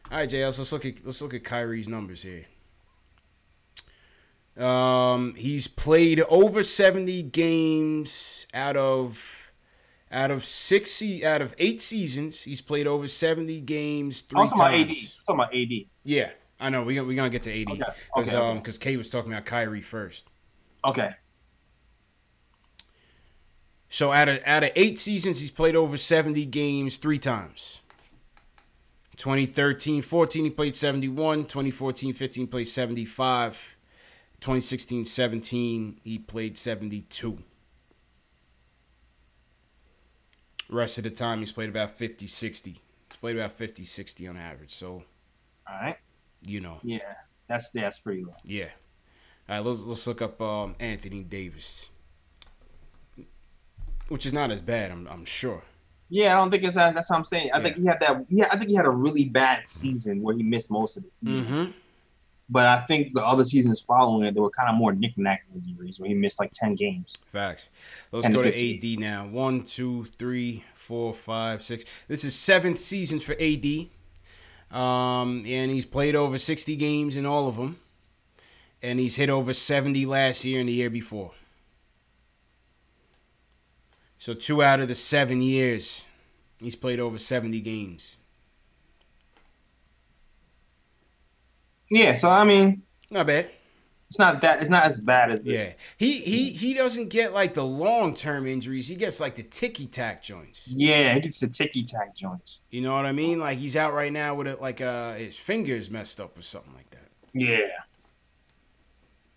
All right, JLs, let's look at Kyrie's numbers here. He's played over 70 games out of 8 seasons. He's played over 70 games 3 times. I'm talking about AD. Yeah, I know. We're gonna get to AD because Kate was talking about Kyrie first. Okay. So out of 8 seasons, he's played over 70 games 3 times. 2013-14, he played 71. 2014-15, played 75. 2016-17, he played 72. Rest of the time, he's played about 50-60. He's played about 50-60 on average. So, all right. You know. Yeah, that's pretty low. Yeah. All right, let's look up Anthony Davis. Which is not as bad, I'm sure. Yeah, I don't think it's that. That's what I'm saying. I think he had that. Yeah, I think he had a really bad season where he missed most of the season. Mm-hmm. But I think the other seasons following it, there were kind of more knick-knack injuries where he missed like 10 games. Facts. Let's go to AD now. 1, 2, 3, 4, 5, 6. This is 7th season for AD. And he's played over 60 games in all of them. And he's hit over 70 last year and the year before. So 2 out of the 7 years, he's played over 70 games. Yeah, so I mean, not bad. It's not as bad as He doesn't get like the long-term injuries. He gets like the ticky-tack joints. Yeah, he gets the ticky-tack joints. You know what I mean? Like he's out right now with his fingers messed up or something like that. Yeah.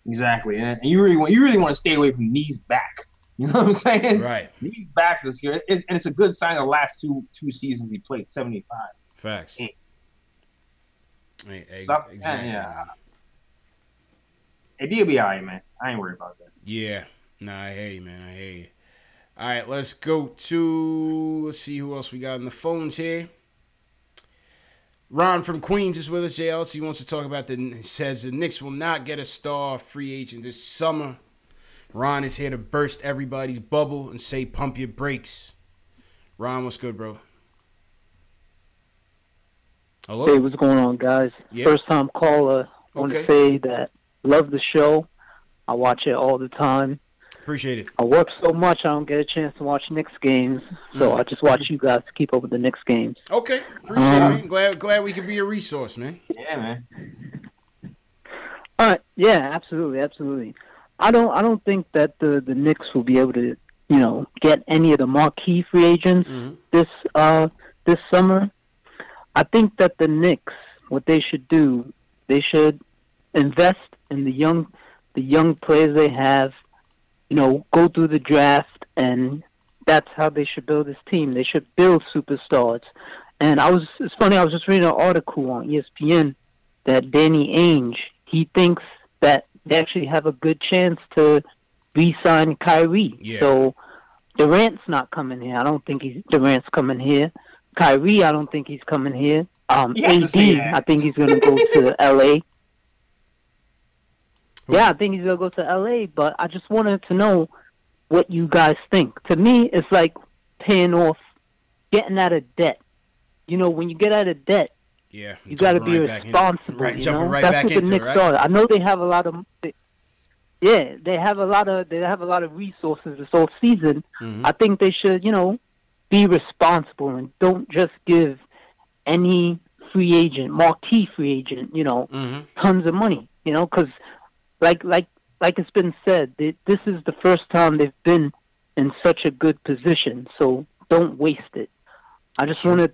Exactly. And you really want to stay away from knees back. You know what I'm saying? Right. Knees back is good. And it's a good sign the last two seasons he played 75. Facts. Yeah. Exactly. Yeah. It'll be all right, man. I ain't worried about that. Yeah. Nah, I hear you, man. I hear you. All right, let's go to, let's see who else we got on the phones here. Ron from Queens is with us. JLC wants to talk about says the Knicks will not get a star free agent this summer. Ron is here to burst everybody's bubble and say pump your brakes. Ron, what's good, bro? Hello? Hey, what's going on, guys? Yep. First time caller. I want to say that love the show. I watch it all the time. Appreciate it. I work so much I don't get a chance to watch Knicks games, so I just watch you guys to keep up with the Knicks games. Okay, appreciate it, man. Glad we could be a resource, man. Yeah, man. All right, yeah, absolutely. I don't think that the Knicks will be able to, get any of the marquee free agents this summer. I think that the Knicks, what they should do, they should invest in the young players they have. Go through the draft, and that's how they should build this team. They should build superstars. And it's funny, I was just reading an article on ESPN that Danny Ainge, he thinks that they actually have a good chance to re-sign Kyrie. Yeah. So Durant's not coming here. I don't think Durant's coming here. Kyrie, I don't think he's coming here. AD, I think he's going to go to L.A. Yeah, I think he's going to go to L.A., but I just wanted to know what you guys think. To me, it's like paying off, getting out of debt. When you get out of debt, you got to be responsible. Right, That's jumping right what back the into Knicks it, right? are. I know they have a lot of... they have a lot of resources this whole season. I think they should, be responsible and don't just give any marquee free agent, tons of money, because like it's been said, this is the first time they've been in such a good position, so don't waste it. I just want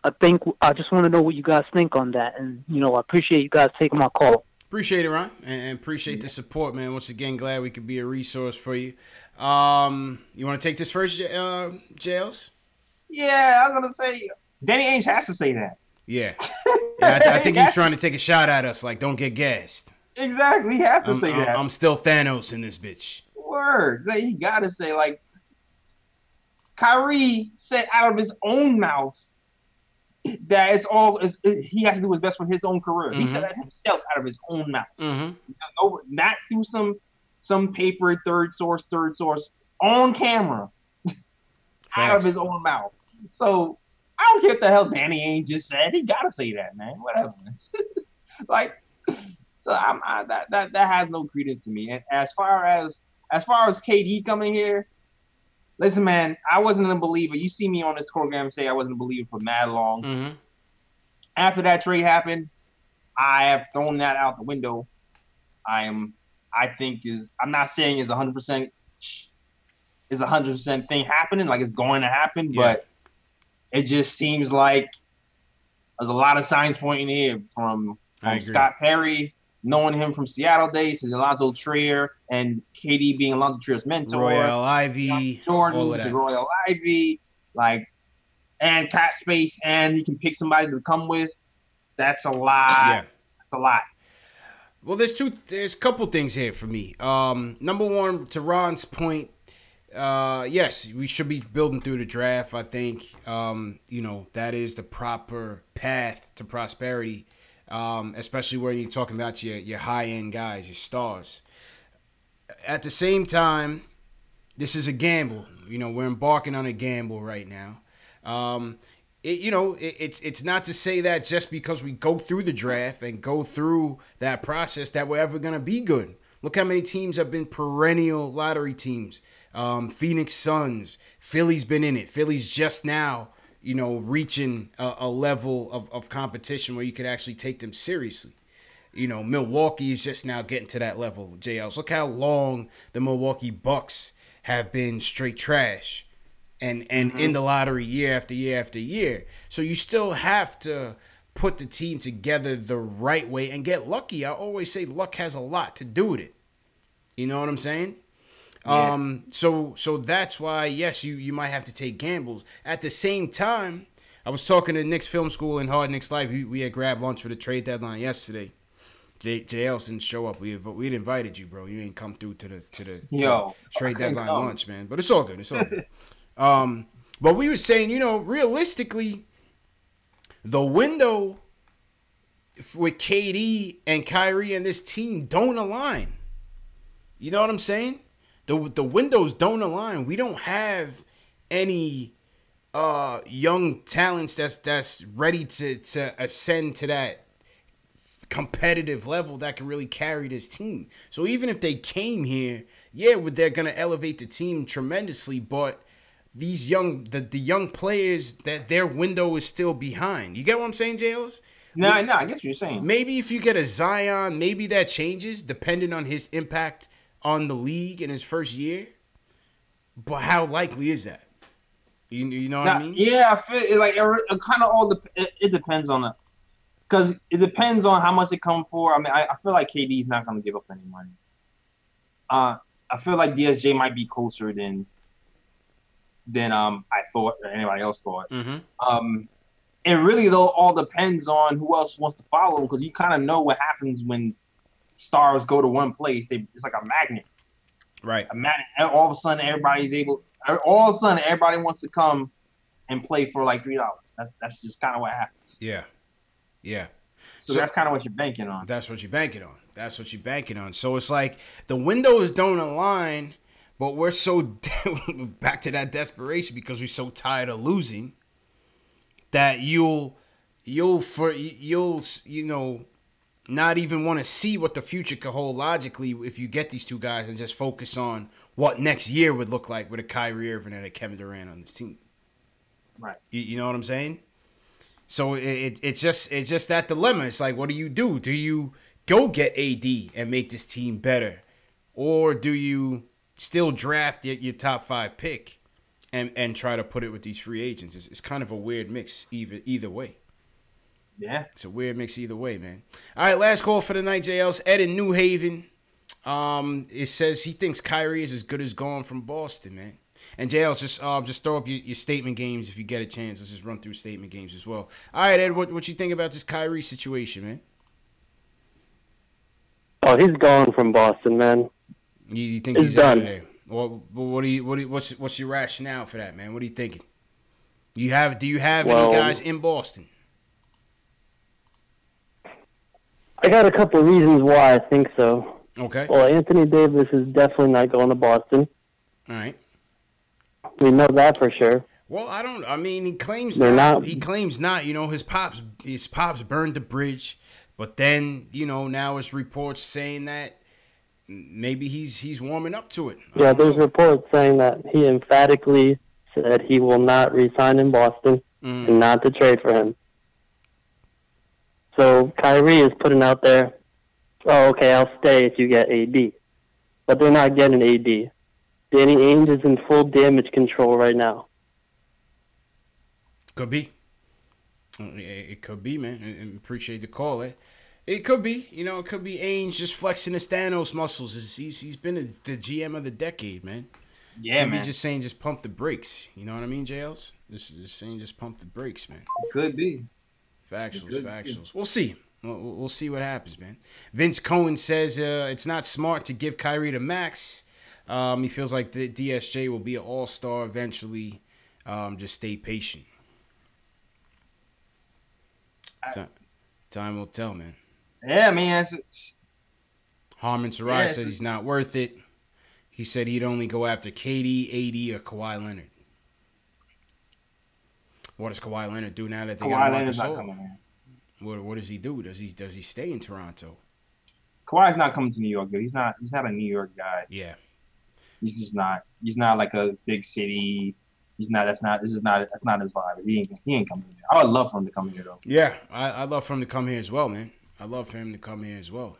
to know what you guys think on that, and I appreciate you guys taking my call. Appreciate it, Ron, and appreciate the support, man. Once again, glad we could be a resource for you. You want to take this first, JLs? Yeah, I'm gonna say Danny Ainge has to say that. Yeah, I think he's trying to take a shot at us, like don't get gassed. Exactly, he has to say that. I'm still Thanos in this bitch. Word, he gotta say, like, Kyrie said out of his own mouth that he has to do his best for his own career. He said that himself out of his own mouth. Not through some paper third source on camera. Out of his own mouth. So I don't care what the hell Danny Ainge just said. He gotta say that, man. Whatever. That has no credence to me. And as far as KD coming here, listen, man, I wasn't a believer. You see me on this program say I wasn't a believer for mad long. After that trade happened, I have thrown that out the window. I'm not saying it's 100% is 100% thing happening, like it's going to happen, but it just seems like there's a lot of signs pointing here from Scott Perry, knowing him from Seattle days, to Alonzo Trier, and KD being Alonzo Trier's mentor. Royal Ivy, Jordan, all of that. Royal Ivy, and cap space, and you can pick somebody to come with. That's a lot. Yeah. That's a lot. Well, there's a couple things here for me. Number one, to Ron's point, yes, we should be building through the draft. I think, that is the proper path to prosperity, especially when you're talking about your high-end guys, your stars. At the same time, this is a gamble. We're embarking on a gamble right now. It's not to say that just because we go through the draft and go through that process that we're ever going to be good. Look how many teams have been perennial lottery teams. Phoenix Suns, Philly's been in it. Philly's just now, reaching a level of competition where you could actually take them seriously. Milwaukee is just now getting to that level, JLs. Look how long the Milwaukee Bucks have been straight trash and in the lottery year after year after year. So you still have to put the team together the right way and get lucky. I always say luck has a lot to do with it. You know what I'm saying? Yeah. So that's why, yes, you might have to take gambles. At the same time, I was talking to Knicks Film School and Hard Knicks Live. We had grabbed lunch for the trade deadline yesterday. JL didn't show up. We'd invited you, bro. You ain't come through to the trade deadline lunch, man. But it's all good. It's all good. But we were saying, realistically, the window with KD and Kyrie and this team don't align. You know what I'm saying? The windows don't align. We don't have any young talents that's ready to ascend to that competitive level that can really carry this team. So even if they came here, yeah, they're gonna elevate the team tremendously, but these the young players, that their window is still behind. You get what I'm saying, JLs? No, I get what you're saying. Maybe if you get a Zion, maybe that changes depending on his impact on the league in his first year. But how likely is that? You know what I mean? Yeah, I feel like it kind of all it depends on it, because it depends on how much they come for. I mean, I feel like KD's not going to give up any money. I feel like DSJ might be closer than I thought or anybody else thought. Mm-hmm. It really though all depends on who else wants to follow, because you kind of know what happens when stars go to one place. It's like a magnet. Right. A magnet. All of a sudden, all of a sudden, everybody wants to come and play for like $3. That's just kind of what happens. Yeah. Yeah. So that's kind of what you're banking on. That's what you're banking on. So it's like the windows don't align, but we're so back to that desperation because we're so tired of losing that you'll not even want to see what the future could hold logically if you get these two guys and just focus on what next year would look like with a Kyrie Irving and a Kevin Durant on this team. Right. You know what I'm saying? So it's just that dilemma. It's like, what do? Do you go get AD and make this team better? Or do you still draft your top 5 pick and try to put it with these free agents? It's kind of a weird mix either way. Yeah. It's a weird mix either way, man. All right, last call for the night, JL's. Ed in New Haven. It says he thinks Kyrie is as good as gone from Boston, man. And JL's just throw up your statement games if you get a chance. Let's just run through statement games as well. All right, Ed, what you think about this Kyrie situation, man? Oh, he's gone from Boston, man. You think he's out of there? Well, what's your rationale for that, man? What are you thinking? Do you have any guys in Boston? I got a couple of reasons why I think so. Okay. Well, Anthony Davis is definitely not going to Boston. All right. We know that for sure. Well, he claims They're not. He claims not. You know, his pops burned the bridge, but then, you know, now it's reports saying that maybe he's warming up to it. Yeah, there's reports saying that he emphatically said he will not re-sign in Boston and not to trade for him. So Kyrie is putting out there, oh, okay, I'll stay if you get AD. But they're not getting AD. Danny Ainge is in full damage control right now. Could be. It could be, man. I appreciate the call. It could be. You know, it could be Ainge just flexing his Thanos muscles. He's been the GM of the decade, man. Yeah, could man. be just saying just pump the brakes. You know what I mean, JLs? Just saying just pump the brakes, man. Could be. Factuals. We'll see. We'll see what happens, man. Vince Cohen says it's not smart to give Kyrie the max. He feels like the DSJ will be an all-star eventually. Just stay patient. Time will tell, man. Yeah, man. Harmon Sarai says he's not worth it. He said he'd only go after KD, AD, or Kawhi Leonard. What does Kawhi Leonard do now that they got Marcus Gasol? What does he do? Does he stay in Toronto? Kawhi's not coming to New York, though. He's not a New York guy. Yeah. He's just not. He's not like a big city. He's not. That's not his vibe. He ain't coming here. I would love for him to come here though. Yeah, I'd love for him to come here as well, man. I'd love for him to come here as well.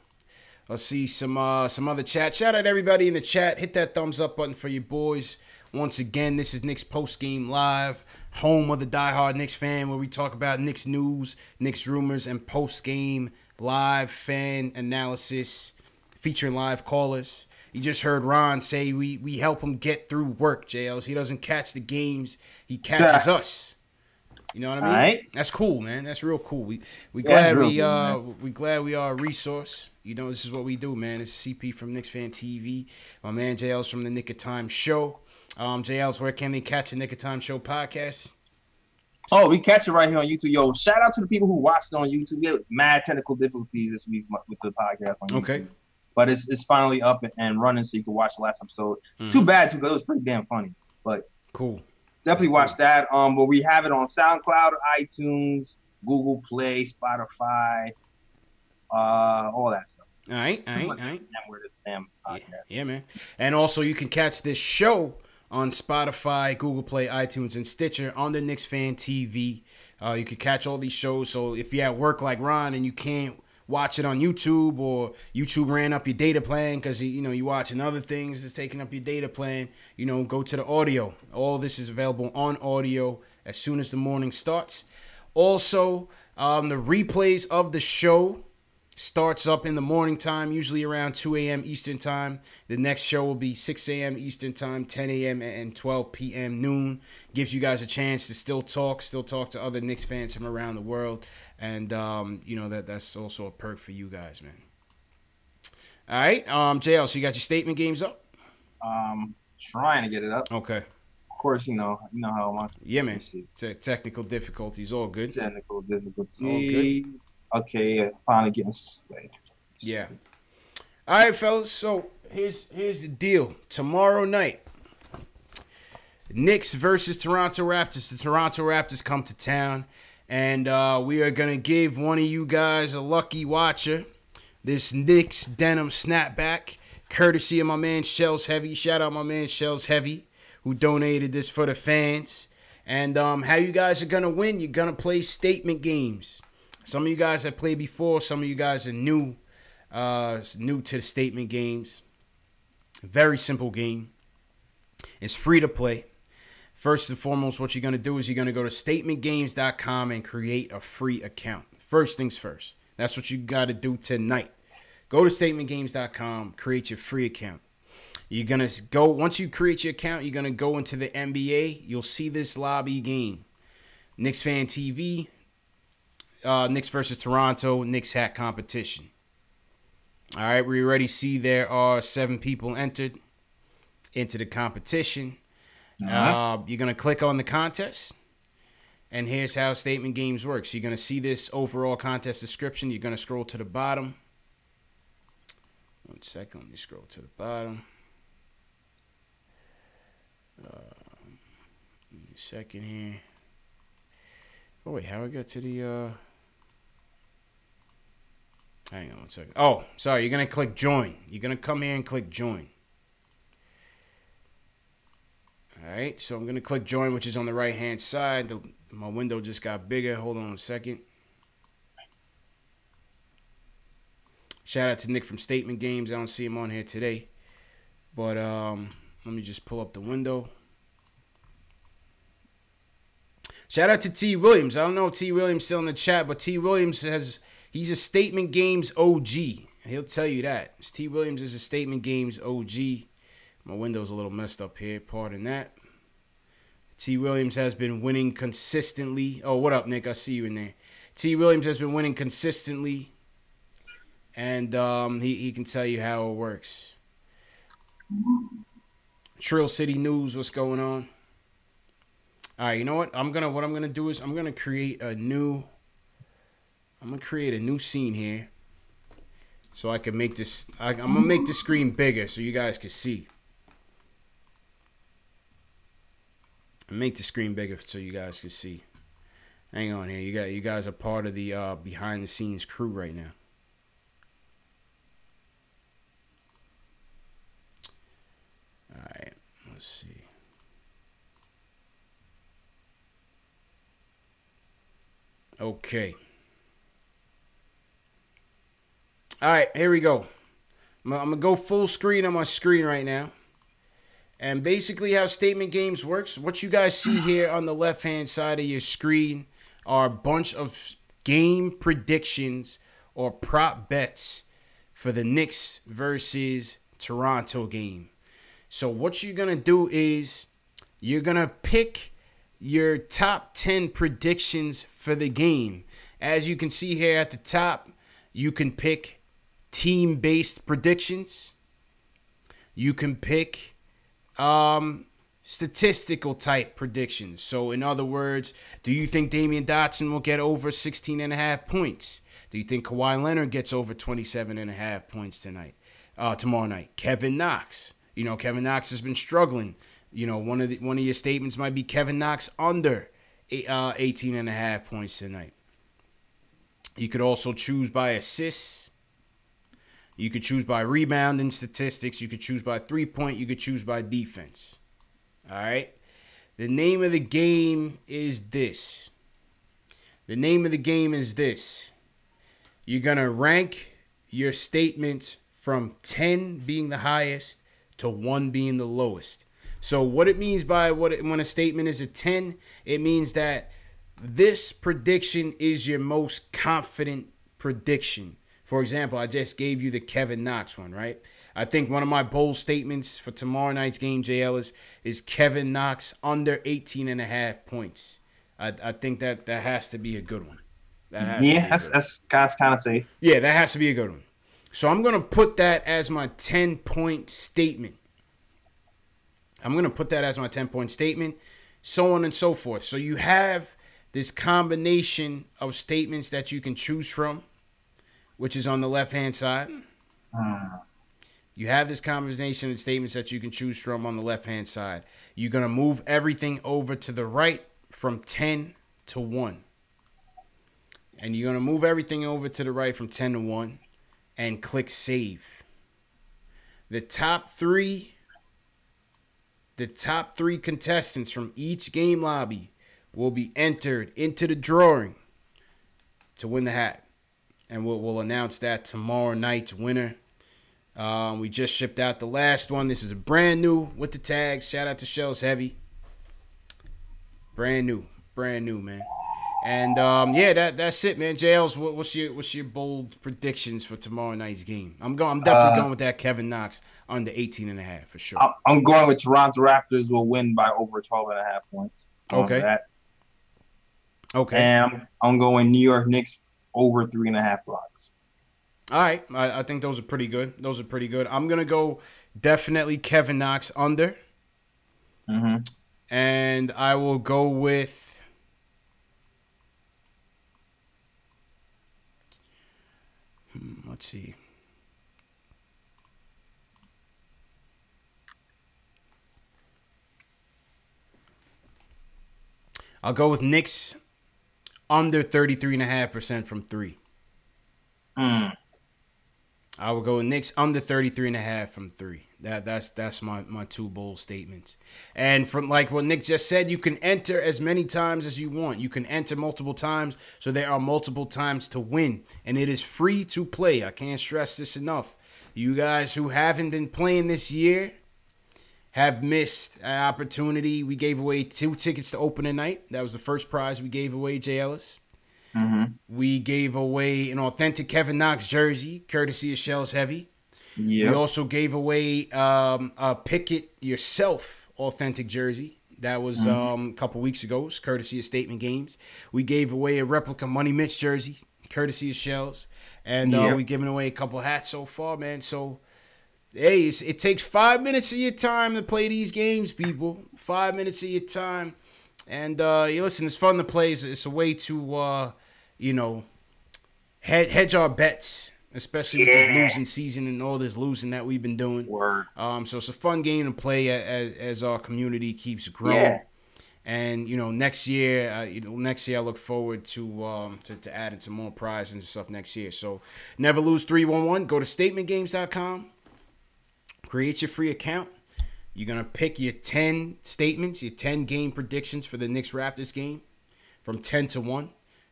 Let's see some other chat. Shout out everybody in the chat. Hit that thumbs up button for your boys. Once again, this is Knicks Post Game Live, home of the diehard Knicks fan, where we talk about Knicks news, Knicks rumors, and post game live fan analysis featuring live callers. You just heard Ron say we help him get through work, JLs. He doesn't catch the games, he catches us. You know what I mean? Right. That's cool, man. That's real cool. We glad we are a resource. You know, this is what we do, man. It's CP from KnicksFanTV. My man JL's from the Nick of Time Show. JL's, where can they catch the Nick of Time Show podcast? Oh, we catch it right here on YouTube. Yo, shout out to the people who watched it on YouTube. We had mad technical difficulties this week with the podcast on YouTube. Okay. But it's finally up and running, so you can watch the last episode. Too bad, because it was pretty damn funny. But cool. Definitely watch that. But we have it on SoundCloud, iTunes, Google Play, Spotify, all that stuff. All right. Damn podcast. Yeah, man. And also, you can catch this show on Spotify, Google Play, iTunes, and Stitcher on the KnicksFanTV. You can catch all these shows. So if you're at work like Ron and you can't watch it on YouTube, or YouTube ran up your data plan because you're watching other things that's taking up your data plan, go to the audio. All this is available on audio as soon as the morning starts. Also, the replays of the show starts up in the morning time, usually around 2 a.m. Eastern time. The next show will be 6 a.m. Eastern time, 10 a.m. and 12 p.m. noon. Gives you guys a chance to still talk to other Knicks fans from around the world. And, that's also a perk for you guys, man. All right, JL, so you got your statement games up? Trying to get it up. Okay. Of course, you know how much. Yeah, man. Technical difficulties, all good. Technical difficulties. All good. Okay, finally getting straight. Yeah. All right, fellas. So here's the deal. Tomorrow night, Knicks versus Toronto Raptors. The Toronto Raptors come to town, and we are gonna give one of you guys, a lucky watcher, this Knicks denim snapback, courtesy of my man Shells Heavy. Shout out my man Shells Heavy, who donated this for the fans. And how you guys are gonna win? You're gonna play statement games. Some of you guys have played before. Some of you guys are new to the statement games. Very simple game. It's free to play. First and foremost, what you're going to do is you're going to go to statementgames.com and create a free account. First things first. That's what you got to do tonight. Go to statementgames.com, create your free account. You're going to go, once you create your account, you're going to go into the NBA. You'll see this lobby game. KnicksFanTV. Knicks versus Toronto, Knicks hat competition. All right, we already see there are 7 people entered into the competition. You're going to click on the contest, and here's how statement games works. You're going to see this overall contest description. You're going to scroll to the bottom. 1 second, let me scroll to the bottom. Give me a second here. Oh, wait, how I got to the... Hang on 1 second. Oh, sorry. You're going to click join. You're going to come here and click join. All right. So I'm going to click join, which is on the right-hand side. My window just got bigger. Hold on a second. Shout out to Nick from Statement Games. I don't see him on here today. But let me just pull up the window. Shout out to T. Williams. I don't know if T. Williams still in the chat, but T. Williams he's a Statement Games OG. He'll tell you that. T. Williams is a Statement Games OG. My window's a little messed up here. Pardon that. T. Williams has been winning consistently. Oh, what up, Nick? I see you in there. T. Williams has been winning consistently. And he can tell you how it works. Trill City News, what's going on? All right, you know what? What I'm gonna do is I'm gonna create a new scene here, so I can make this. I'm gonna make the screen bigger so you guys can see. Make the screen bigger so you guys can see. Hang on here. You guys are part of the behind the scenes crew right now. All right, let's see. Okay. All right, here we go. I'm going to go full screen on my screen right now. And basically how Statement Games works, what you guys see here on the left-hand side of your screen are a bunch of game predictions or prop bets for the Knicks versus Toronto game. So what you're going to do is you're going to pick your top 10 predictions for the game. As you can see here at the top, you can pick team-based predictions. You can pick statistical type predictions. So in other words, do you think Damian Dotson will get over 16.5 points? Do you think Kawhi Leonard gets over 27.5 points tomorrow night? Kevin Knox. Kevin Knox has been struggling. One of your statements might be Kevin Knox under 18.5 points tonight. You could also choose by assists. You could choose by rebounding statistics. You could choose by three-point. You could choose by defense. All right? The name of the game is this. The name of the game is this. You're going to rank your statements from 10 being the highest to 1 being the lowest. So what it means by when a statement is a 10, it means that this prediction is your most confident prediction. For example, I just gave you the Kevin Knox one, right? I think one of my bold statements for tomorrow night's game, JL, is Kevin Knox under 18.5 points. I think that has to be a good one. That's kind of safe. Yeah, that has to be a good one. So I'm going to put that as my 10-point statement. So on and so forth. So you have this combination of statements that you can choose from, which is on the left-hand side. You have this combination of statements that you can choose from on the left-hand side. You're going to move everything over to the right from 10 to 1. And you're going to move everything over to the right from 10 to 1 and click save. The top three contestants from each game lobby will be entered into the drawing to win the hat. And we'll announce that tomorrow night's winner. We just shipped out the last one. This is a brand new with the tags. Shout out to Shells Heavy. Brand new, man. And that's it, man. JL's, what's your bold predictions for tomorrow night's game? I'm definitely going with that Kevin Knox under 18.5 for sure. I'm going with Toronto Raptors will win by over 12.5 points. Okay. And I'm going New York Knicks over 3.5 blocks. All right. I think those are pretty good. I'm going to go definitely Kevin Knox under. Mm-hmm. And I will go with... let's see. I'll go with Knicks under 33.5% from 3. I will go with Knicks under 33.5 from 3. That's my two bold statements. And from like what Nick just said, you can enter as many times as you want. You can enter multiple times, so there are multiple times to win. And it is free to play. I can't stress this enough. You guys who haven't been playing this year have missed an opportunity. We gave away 2 tickets to opening night. That was the first prize we gave away, J. Ellis. Mm-hmm. We gave away an authentic Kevin Knox jersey, courtesy of Shells Heavy. Yep. We also gave away a Pick It Yourself authentic jersey. That was a couple weeks ago, courtesy of Statement Games. We gave away a replica Money Mitch jersey, courtesy of Shells. And we've given away a couple hats so far, man. So, hey, it takes 5 minutes of your time to play these games, people. 5 minutes of your time. And, listen, it's fun to play. It's a way to, hedge our bets, especially with this losing season and all this losing that we've been doing. Word. So it's a fun game to play as our community keeps growing. Yeah. And next year, I look forward to adding some more prizes and stuff next year. So never lose 311. Go to statementgames.com. Create your free account. You're gonna pick your 10 statements, your 10 game predictions for the Knicks Raptors game, from 10 to 1.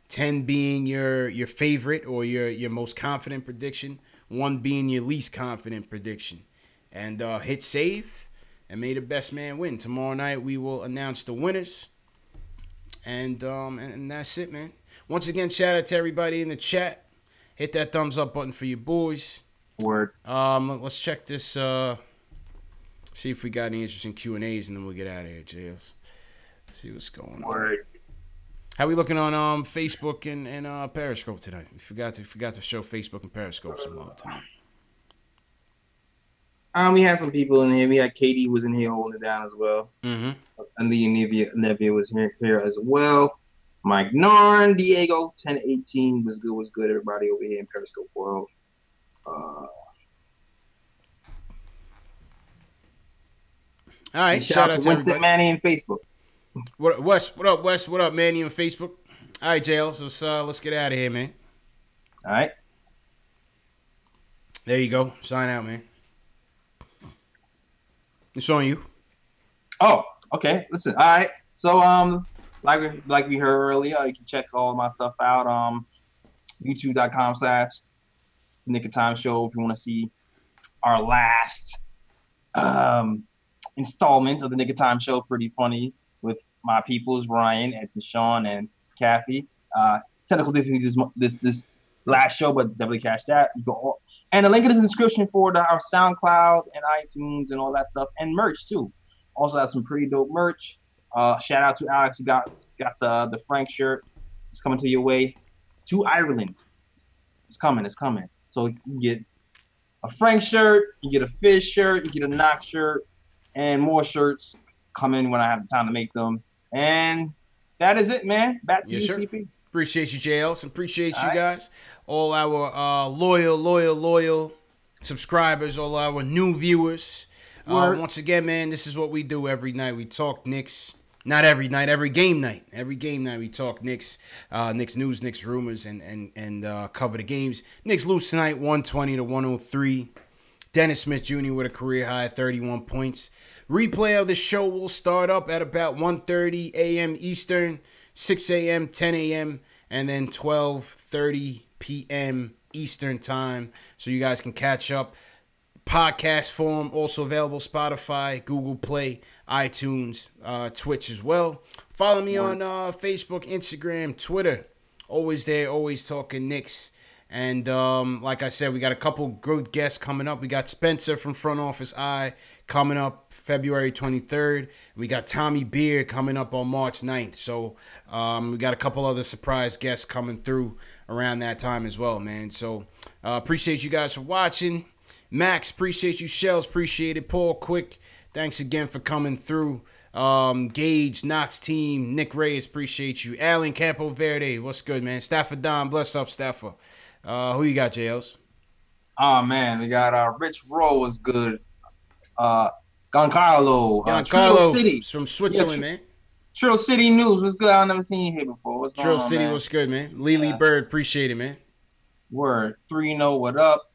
10 being your favorite or your most confident prediction, 1 being your least confident prediction. And hit save, and may the best man win. Tomorrow night we will announce the winners. And that's it, man. Once again, shout out to everybody in the chat. Hit that thumbs up button for your boys. Word. Let's check this. See if we got any interesting Q&As, and then we'll get out of here, Jails. See what's going on. Word. How we looking on Facebook and Periscope tonight? We forgot to show Facebook and Periscope some love tonight. We had some people in here. We had Katie was in here holding it down as well. Mm-hmm. And the Nevia was here as well. Mike Narn, Diego, 1018 was good. Everybody over here in Periscope world. All right, shout out to Winston Manny and Facebook. What up, Wes? What up, Manny on Facebook? All right, Jails, let's get out of here, man. All right. There you go. Sign out, man. It's on you. Oh, okay. Listen. All right. So like we heard earlier, you can check all my stuff out. YouTube.com/The Nick of Time Show if you want to see our last installment of the Nick of Time Show. Pretty funny with my peoples, Ryan, and Sean and Kathy. Technical difficulties this last show, but definitely catch that. You go and the link is in the description for our SoundCloud and iTunes and all that stuff, and merch too. Also have some pretty dope merch. Shout out to Alex who got the Frank shirt. It's coming to your way to Ireland. It's coming. So you get a Frank shirt, you get a Fizz shirt, you get a Knox shirt, and more shirts coming when I have the time to make them. And that is it, man. Back to you, sir. CP. Appreciate you, JLs. Appreciate you guys. All our loyal subscribers, all our new viewers. Once again, man, this is what we do every night. We talk Knicks. Not every night, every game night. Every game night we talk Knicks, Knicks news, Knicks rumors, and cover the games. Knicks lose tonight, 120-103. Dennis Smith Jr. with a career high 31 points. Replay of the show will start up at about 1:30 a.m. Eastern, 6 a.m., 10 a.m., and then 12:30 p.m. Eastern time. So you guys can catch up. Podcast form, also available Spotify, Google Play, iTunes, Twitch as well. Follow me on Facebook, Instagram, Twitter. Always there, always talking Knicks. And like I said, we got a couple good guests coming up. We got Spencer from Front Office Eye coming up February 23rd. We got Tommy Beard coming up on March 9th. So we got a couple other surprise guests coming through around that time as well, man. So appreciate you guys for watching. Max, appreciate you. Shells, appreciate it. Paul Quick, thanks again for coming through. Gage, Knox team, Nick Reyes, appreciate you. Alan Campo Verde, what's good, man? Stafford Don, bless up, Stafford. Who you got, JLs? Oh, man, we got Rich Rowe was good. Giancarlo. Giancarlo City. From Switzerland, man. Trill City News, what's good? I've never seen you here before. What's going on, Trill City, man? what's good, man? Lily Bird, appreciate it, man. Word. 3-0, what up?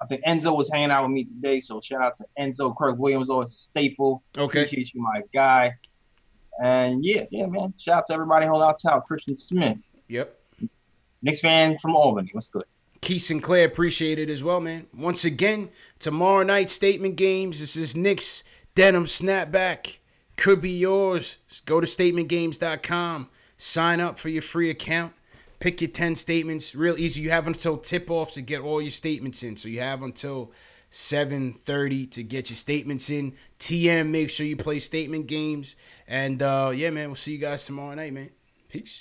I think Enzo was hanging out with me today, so shout out to Enzo. Kirk Williams, always a staple. Okay. Appreciate you, my guy. And yeah, man. Shout out to everybody holding out to Christian Smith. Yep. Knicks fan from Albany. What's good? Keith Sinclair, appreciate it as well, man. Once again, tomorrow night statement games. This is Knicks Denim Snapback. Could be yours. Go to statementgames.com. Sign up for your free account. Pick your 10 statements. Real easy. You have until tip-off to get all your statements in. So you have until 7:30 to get your statements in. TM, make sure you play statement games. And, yeah, man, we'll see you guys tomorrow night, man. Peace.